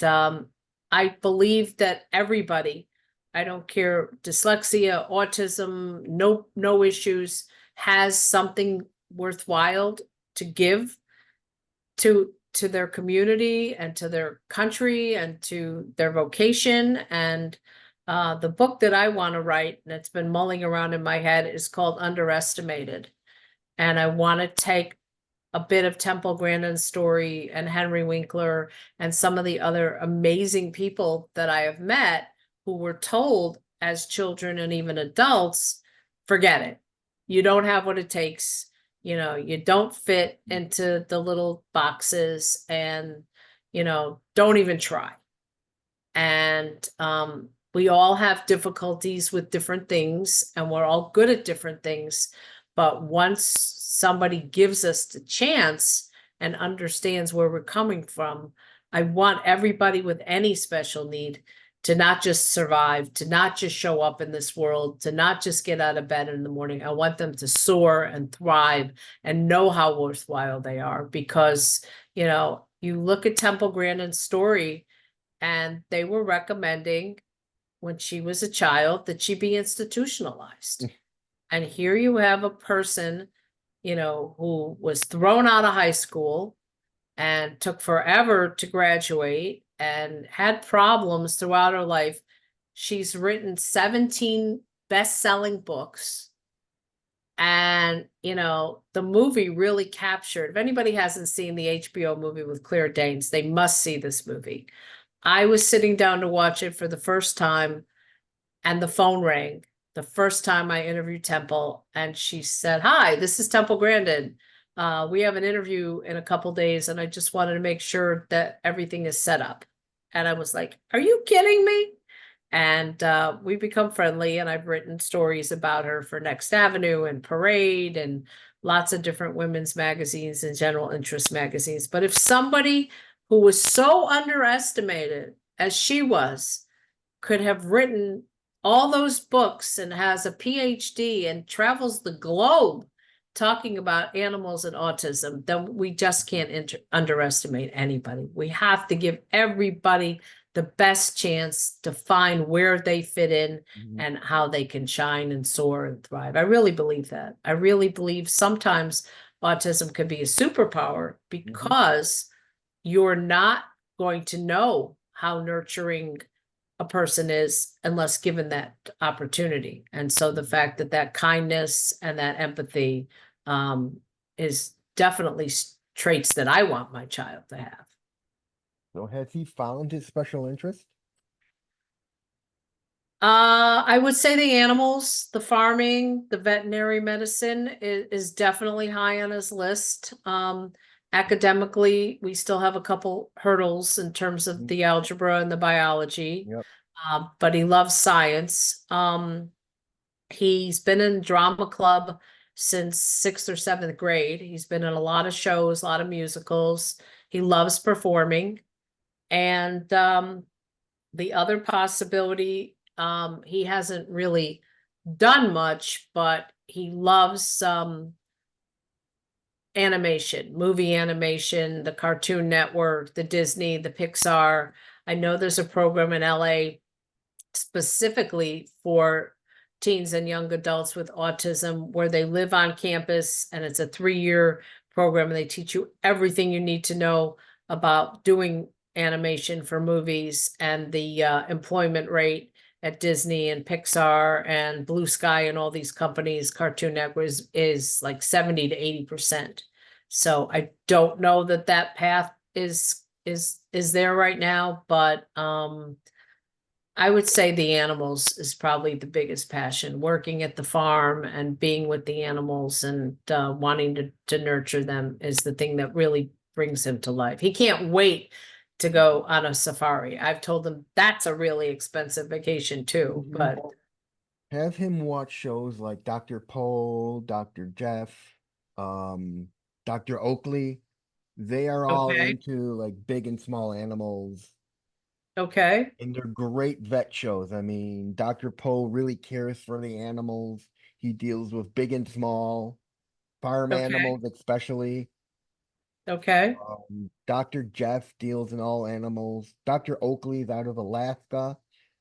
I believe that everybody, I don't care, dyslexia, autism, no issues, has something worthwhile to give to their community and to their country and to their vocation. And the book that I want to write, and it's been mulling around in my head, is called Underestimated. And I want to take a bit of Temple Grandin's story and Henry Winkler and some of the other amazing people that I have met who were told as children and even adults, forget it. You don't have what it takes. You know, you don't fit into the little boxes and, you know, don't even try. And we all have difficulties with different things and we're all good at different things. But once somebody gives us the chance and understands where we're coming from, I want everybody with any special need to not just survive, to not just show up in this world, to not just get out of bed in the morning. I want them to soar and thrive and know how worthwhile they are. Because, you know, you look at Temple Grandin's story and they were recommending when she was a child that she be institutionalized. And here you have a person, you know, who was thrown out of high school and took forever to graduate and had problems throughout her life. She's written 17 best-selling books. And, you know, the movie really captured, if anybody hasn't seen the HBO movie with Claire Danes, they must see this movie. I was sitting down to watch it for the first time and the phone rang. The first time I interviewed Temple, and she said, "Hi, this is Temple Grandin. We have an interview in a couple days, and I just wanted to make sure that everything is set up." And I was like, "Are you kidding me?" And we've become friendly, and I've written stories about her for Next Avenue and Parade and lots of different women's magazines and general interest magazines. But if somebody who was so underestimated as she was could have written all those books and has a PhD and travels the globe talking about animals and autism, then we just can't underestimate anybody. We have to give everybody the best chance to find where they fit in and how they can shine and soar and thrive. I really believe that. I really believe sometimes autism can be a superpower because you're not going to know how nurturing a person is unless given that opportunity. And so the fact that that kindness and that empathy is definitely traits that I want my child to have. So has he found his special interest? I would say the animals, the farming, the veterinary medicine is definitely high on his list. Academically, we still have a couple hurdles in terms of the algebra and the biology, but he loves science. He's been in drama club since 6th or 7th grade. He's been in a lot of shows, a lot of musicals. He loves performing. And the other possibility, he hasn't really done much, but he loves animation, movie animation, the Cartoon Network, the Disney, the Pixar. I know there's a program in LA specifically for teens and young adults with autism where they live on campus, and it's a 3-year program, and they teach you everything you need to know about doing animation for movies, and the employment rate at Disney and Pixar and Blue Sky and all these companies, Cartoon Network is like 70 to 80%. So I don't know that that path is there right now, but I would say the animals is probably the biggest passion, working at the farm and being with the animals and wanting to nurture them is the thing that really brings him to life. He can't wait to go on a safari. I've told him that's a really expensive vacation too, but Have him watch shows like Dr. Pole, Dr. Jeff, Dr. Oakley. They are all okay, into like big and small animals, okay, and they're great vet shows. I mean, Dr. Poe really cares for the animals. He deals with big and small, farm okay, animals especially. okay, Dr. Jeff deals in all animals. Dr. Oakley's out of Alaska,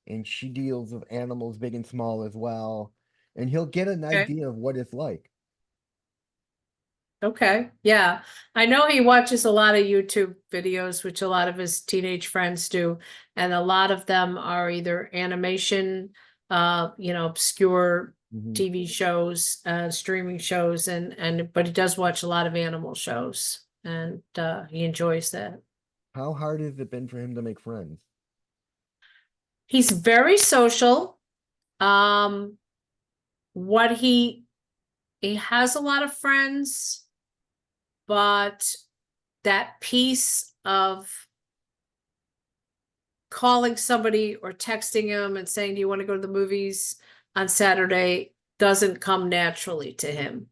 and she deals with animals big and small as well. And he'll get an okay. idea of what it's like. Okay, yeah. I know he watches a lot of YouTube videos, which a lot of his teenage friends do, and a lot of them are either animation, obscure Mhm. TV shows, streaming shows, and but he does watch a lot of animal shows, and he enjoys that. How hard has it been for him to make friends? He's very social. Um, what he has a lot of friends, but that piece of calling somebody or texting him and saying, do you want to go to the movies on Saturday doesn't come naturally to him.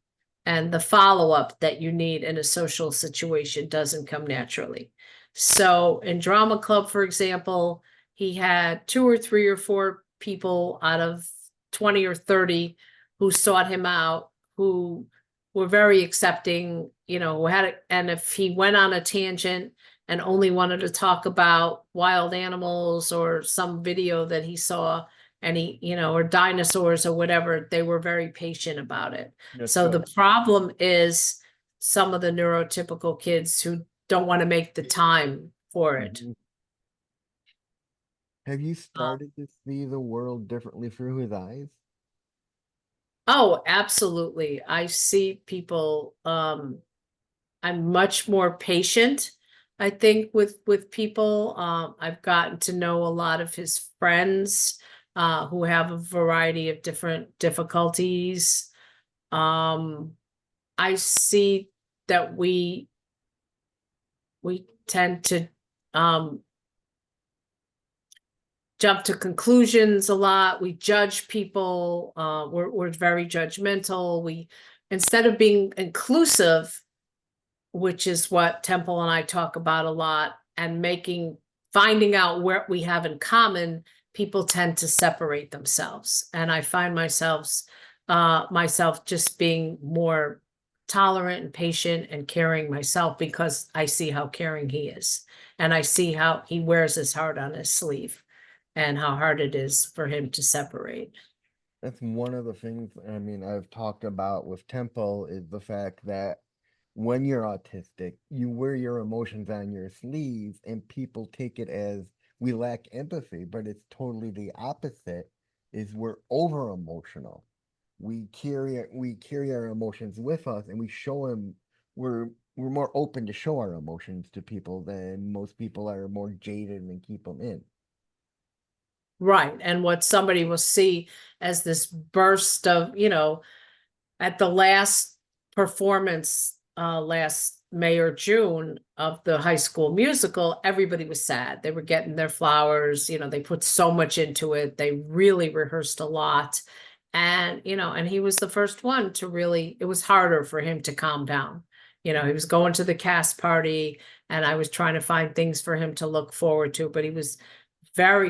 And the follow-up that you need in a social situation doesn't come naturally. So in drama club, for example, he had 2 or 3 or 4 people out of 20 or 30 who sought him out, who were very accepting, who had it. And if he went on a tangent and only wanted to talk about wild animals or some video that he saw and or dinosaurs or whatever, they were very patient about it. That's So good. the problem is some of the neurotypical kids who don't want to make the time for it. Mhm. Have you Um, started to see the world differently through his eyes? oh, absolutely. I see people, I'm much more patient, I think, with people. I've gotten to know a lot of his friends who have a variety of different difficulties. Um, I see that we tend to um, jump to conclusions a lot. We judge people. We're very judgmental. We instead of being inclusive, which is what Temple and I talk about a lot, and finding out where we have in common, people tend to separate themselves. And I find myself just being more tolerant and patient and caring myself because I see how caring he is. And I see how he wears his heart on his sleeve and how hard it is for him to separate. That's one of the things, I mean, I've talked about with Temple is the fact that when you're autistic, you wear your emotions on your sleeve and people take it as we lack empathy, but it's totally the opposite, is we're over emotional. We carry our emotions with us and we show them we're more open to show our emotions to people than most people are more jaded and keep them in. Right. And what somebody will see as this burst of, at the last performance, last May or June of the High School Musical, everybody was sad. They were getting their flowers, they put so much into it. They really rehearsed a lot. And, and he was the first one to really, it was harder for him to calm down. He was going to the cast party, and I was trying to find things for him to look forward to, but he was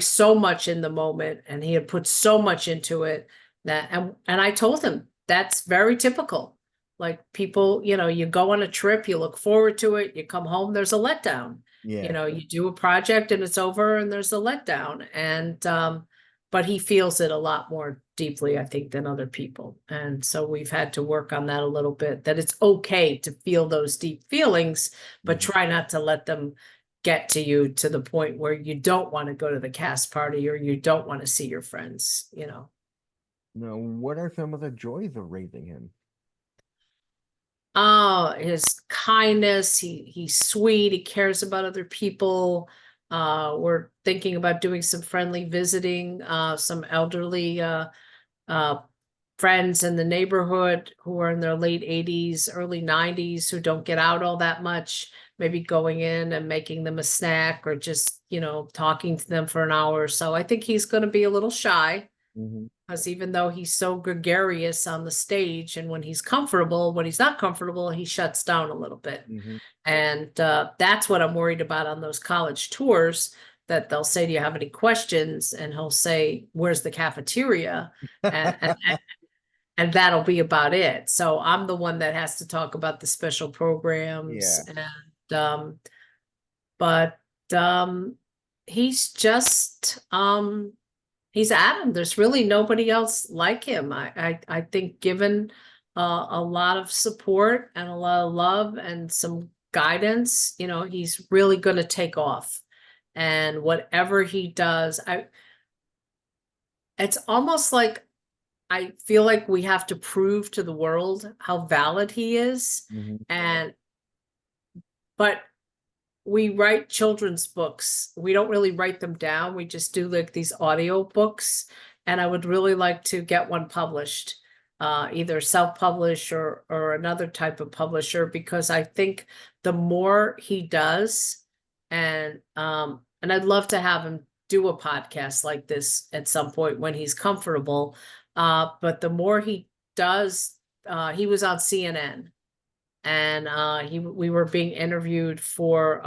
so much in the moment, and he had put so much into it that, and I told him that's very typical. Like people, you go on a trip, you look forward to it, you come home, there's a letdown. Yeah. You do a project and it's over and there's a letdown. And but he feels it a lot more deeply, I think, than other people. And so we've had to work on that a little bit, that it's okay to feel those deep feelings, but try not to let them get to you to the point where you don't want to go to the cast party or you don't want to see your friends. Now, what are some of the joys of raising him? Oh, his kindness. He's sweet. He cares about other people. We're thinking about doing some friendly visiting, some elderly friends in the neighborhood who are in their late 80s, early 90s, who don't get out all that much, maybe going in and making them a snack or just, talking to them for an hour or so. I think he's going to be a little shy. Because even though he's so gregarious on the stage, and when he's not comfortable, he shuts down a little bit. And that's what I'm worried about on those college tours, that they'll say, do you have any questions? And he'll say, where's the cafeteria? And that'll be about it. So I'm the one that has to talk about the special programs. And but he's just he's Adam. There's really nobody else like him. I think given a lot of support and a lot of love and some guidance, he's really going to take off. And whatever he does, it's almost like I feel like we have to prove to the world how valid he is. But we write children's books. We don't really write them down. We just do like these audio books. And I would really like to get one published, either self-publish or another type of publisher, because I think the more he does, and I'd love to have him do a podcast like this at some point when he's comfortable. But the more he does, he was on CNN. And we were being interviewed for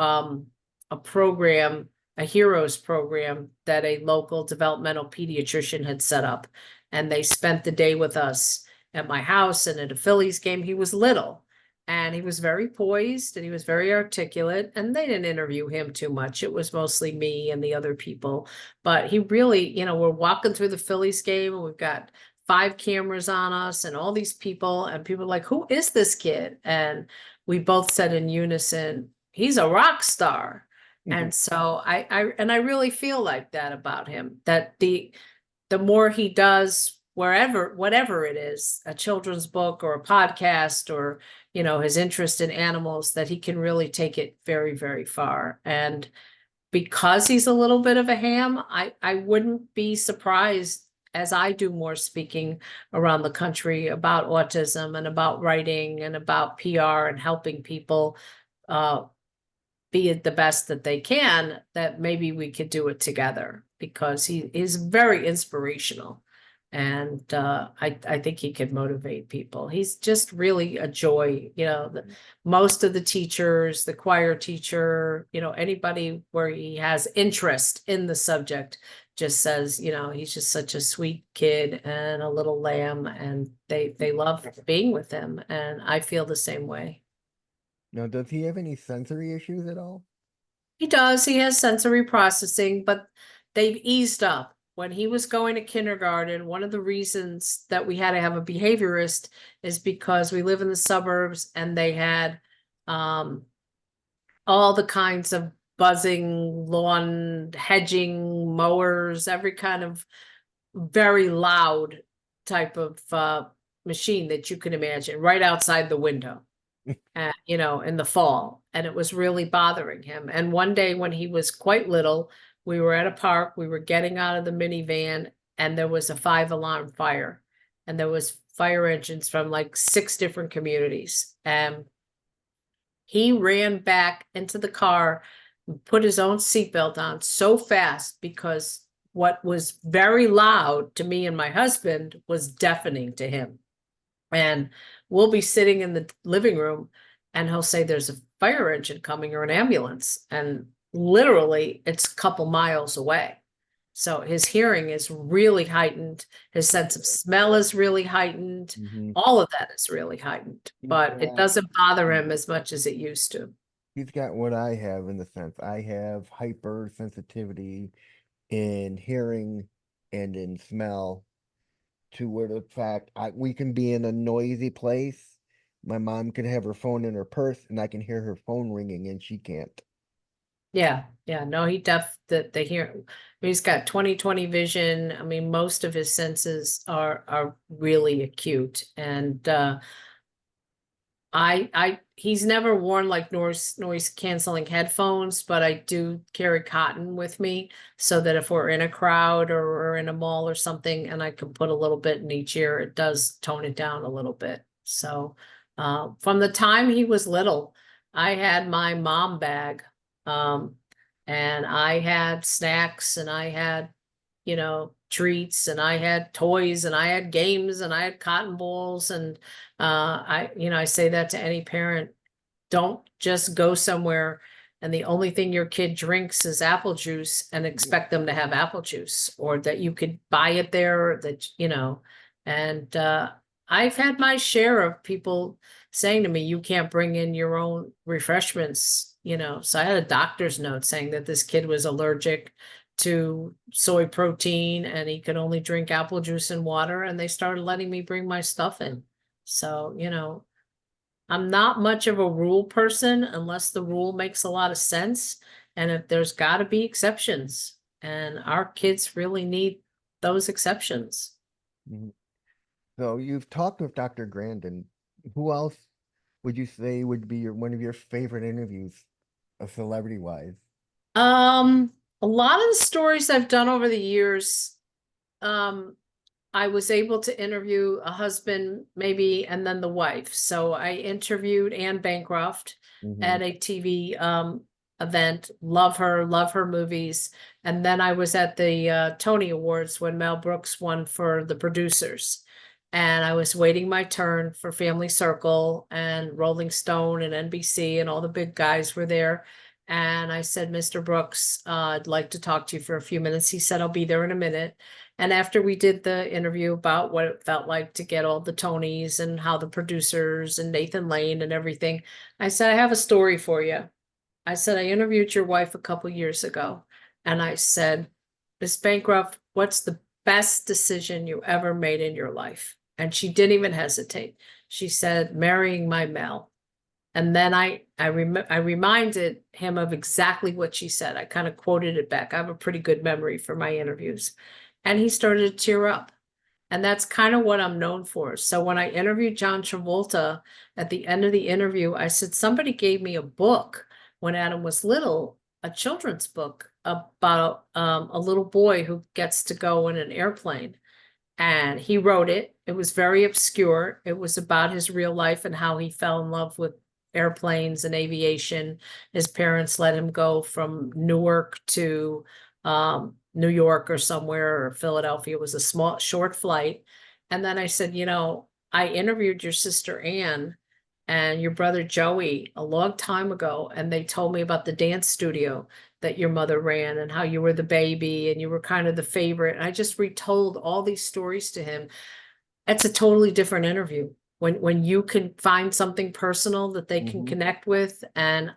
a program, a heroes program that a local developmental pediatrician had set up. And they spent the day with us at my house and at a Phillies game. He was little and he was very poised and he was very articulate, and they didn't interview him too much. It was mostly me and the other people. But he really, we're walking through the Phillies game and we've got 5 cameras on us and all these people, and people are like, who is this kid? And we both said in unison, he's a rock star. And so I really feel like that about him, that the more he does whatever it is, a children's book or a podcast or, his interest in animals, that he can really take it very, very far. And because he's a little bit of a ham, I wouldn't be surprised, as I do more speaking around the country about autism and about writing and about PR and helping people be the best that they can, that maybe we could do it together, because he is very inspirational. And I think he could motivate people. He's just really a joy. Most of the teachers, the choir teacher, anybody where he has interest in the subject just says, he's just such a sweet kid and a little lamb, and they love being with him. And I feel the same way. Now, does he have any sensory issues at all? He does. He has sensory processing, but they've eased up. When he was going to kindergarten, one of the reasons that we had to have a behaviorist is because we live in the suburbs and they had all the kinds of buzzing, lawn hedging, mowers, every kind of very loud type of machine that you can imagine right outside the window, in the fall. And it was really bothering him. And one day when he was quite little, we were at a park, we were getting out of the minivan, and there was a 5-alarm fire. And there was fire engines from like 6 different communities. And he ran back into the car, put his own seatbelt on so fast, because what was very loud to me and my husband was deafening to him. And we'll be sitting in the living room and he'll say there's a fire engine coming or an ambulance, and literally it's a couple miles away. So his hearing is really heightened. His sense of smell is really heightened. Mm-hmm. All of that is really heightened, but it doesn't bother him as much as it used to. He's got what I have in the sense I have hypersensitivity in hearing and in smell to where the fact we can be in a noisy place. My mom can have her phone in her purse and I can hear her phone ringing and she can't. Yeah, yeah, no, that they hear, he's got 20/20 vision. I mean, most of his senses are really acute. And he's never worn like noise canceling headphones, but I do carry cotton with me so that if we're in a crowd or in a mall or something and I can put a little bit in each ear, it does tone it down a little bit. So from the time he was little, I had my mom bag. And I had snacks and I had, treats and I had toys and I had games and I had cotton balls. And I say that to any parent, don't just go somewhere and the only thing your kid drinks is apple juice and expect them to have apple juice, or that you could buy it there, and I've had my share of people saying to me, you can't bring in your own refreshments, so I had a doctor's note saying that this kid was allergic to soy protein and he could only drink apple juice and water, and they started letting me bring my stuff in. So, I'm not much of a rule person unless the rule makes a lot of sense. And if there's got to be exceptions, and our kids really need those exceptions. Mhm. So you've talked with Dr. Grandin. Who else would you say would be one of your favorite interviews, celebrity wise? A lot of the stories I've done over the years, I was able to interview a husband maybe and then the wife. So I interviewed Anne Bancroft at a TV event. Love her movies. And then I was at the Tony Awards when Mel Brooks won for the producers. And I was waiting my turn for Family Circle and Rolling Stone and NBC, and all the big guys were there. And I said, Mr. Brooks, I'd like to talk to you for a few minutes. He said, I'll be there in a minute. And after we did the interview about what it felt like to get all the Tonys and how the producers and Nathan Lane and everything, I said, I have a story for you. I said, I interviewed your wife a couple years ago. And I said, Miss Bancroft, what's the best decision you ever made in your life? And she didn't even hesitate. She said, marrying my Mel. And then I reminded him of exactly what she said. I kind of quoted it back. I have a pretty good memory for my interviews. And he started to tear up. And that's kind of what I'm known for. So when I interviewed John Travolta, at the end of the interview, I said, somebody gave me a book when Adam was little, a children's book about a little boy who gets to go in an airplane. And he wrote it. It was very obscure. It was about his real life and how he fell in love with airplanes and aviation. His parents let him go from Newark to New York or somewhere, or Philadelphia. It was a short flight. And then I said, I interviewed your sister Anne and your brother Joey a long time ago, and they told me about the dance studio that your mother ran and how you were the baby and you were kind of the favorite. And I just retold all these stories to him. It's a totally different interview when you can find something personal that they can connect with, and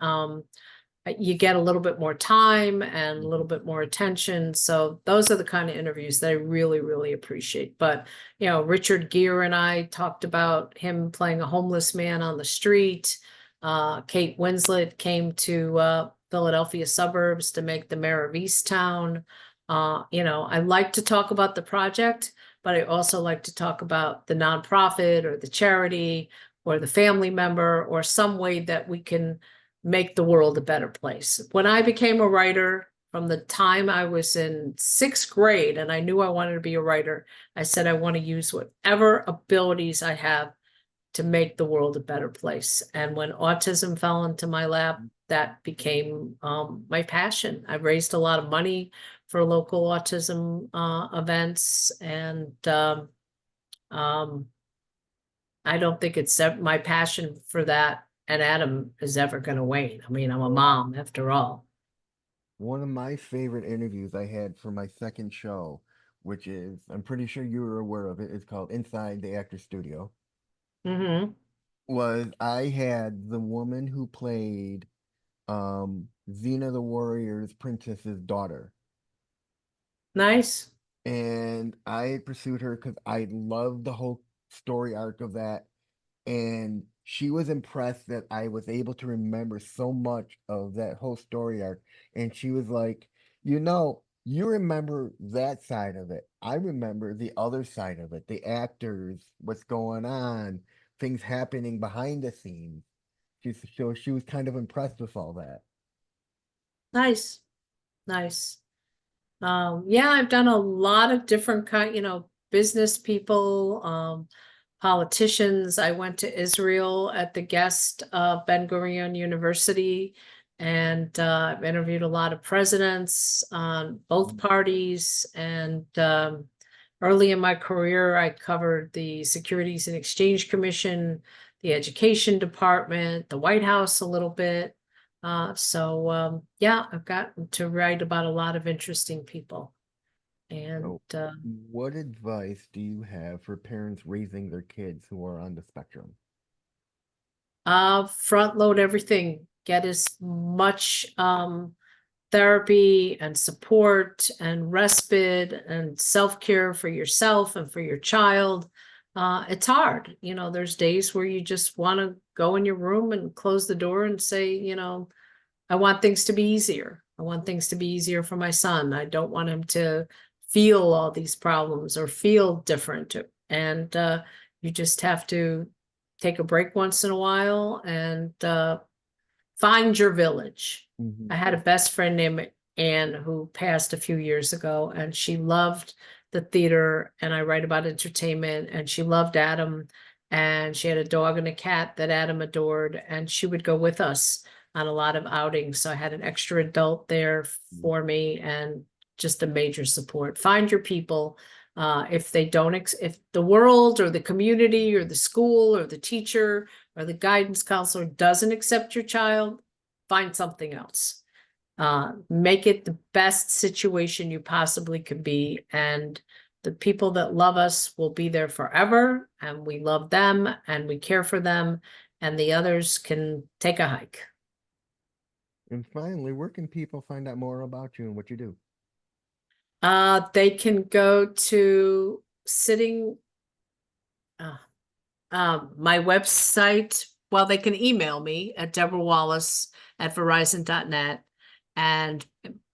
you get a little bit more time and a little bit more attention. So those are the kind of interviews that I really, really appreciate. But, Richard Gere and I talked about him playing a homeless man on the street. Kate Winslet came to Philadelphia suburbs to make the mayor of Easttown. I like to talk about the project, but I also like to talk about the nonprofit or the charity or the family member or some way that we can make the world a better place. When I became a writer, from the time I was in 6th grade and I knew I wanted to be a writer, I said I want to use whatever abilities I have to make the world a better place. And when autism fell into my lap, that became my passion. I've raised a lot of money for local autism events, and I don't think it's my passion for that and Adam is ever going to wane. I mean, I'm a mom after all. One of my favorite interviews I had for my second show, which is, I'm pretty sure you were aware of it, it's called Inside the Actor Studio, Mm-hmm. was I had the woman who played Xena the Warrior's princess's daughter. Nice. And I pursued her because I loved the whole story arc of that. And she was impressed that I was able to remember so much of that whole story arc. And she was like, you remember that side of it. I remember the other side of it, the actors, what's going on, things happening behind the scenes. So she was kind of impressed with all that. Nice. Nice. Yeah, I've done a lot of different business people, politicians. I went to Israel at the guest of Ben Gurion University, and I've interviewed a lot of presidents on both parties. And early in my career, I covered the Securities and Exchange Commission, the Education Department, the White House a little bit. Yeah, I've gotten to write about a lot of interesting people. And So, what advice do you have for parents raising their kids who are on the spectrum? front load everything. Get as much therapy and support and respite and self-care for yourself and for your child. It's hard. There's days where you just want to go in your room and close the door and say, I want things to be easier. I want things to be easier for my son. I don't want him to feel all these problems or feel different. And you just have to take a break once in a while and find your village. I had a best friend named Anne who passed a few years ago, and she loved the theater, and I write about entertainment, and she loved Adam, and she had a dog and a cat that Adam adored, and she would go with us on a lot of outings. So I had an extra adult there for me and just a major support. Find your people. If they don't, if the world or the community or the school or the teacher or the guidance counselor doesn't accept your child, find something else. Make it the best situation you possibly could be. And the people that love us will be there forever. And we love them and we care for them. And the others can take a hike. And finally, where can people find out more about you and what you do? They can go to my website. Well, they can email me at Debroah Wallace at verizon.net. And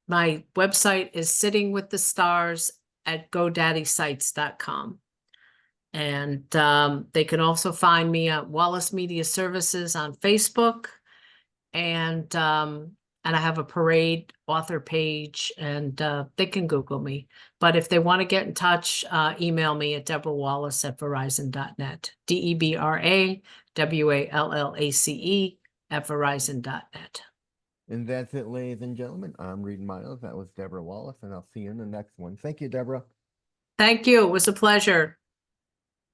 my website is sitting with the stars at godaddysites.com. And they can also find me at Wallace Media Services on Facebook. And I have a Parade author page, and they can Google me. But if they want to get in touch, email me at Debroah Wallace at verizon.net. DeBraWallace at verizon.net. And that's it, ladies and gentlemen. I'm Reed Miles. That was Debroah Wallace, and I'll see you in the next one. Thank you, Debra. Thank you. It was a pleasure.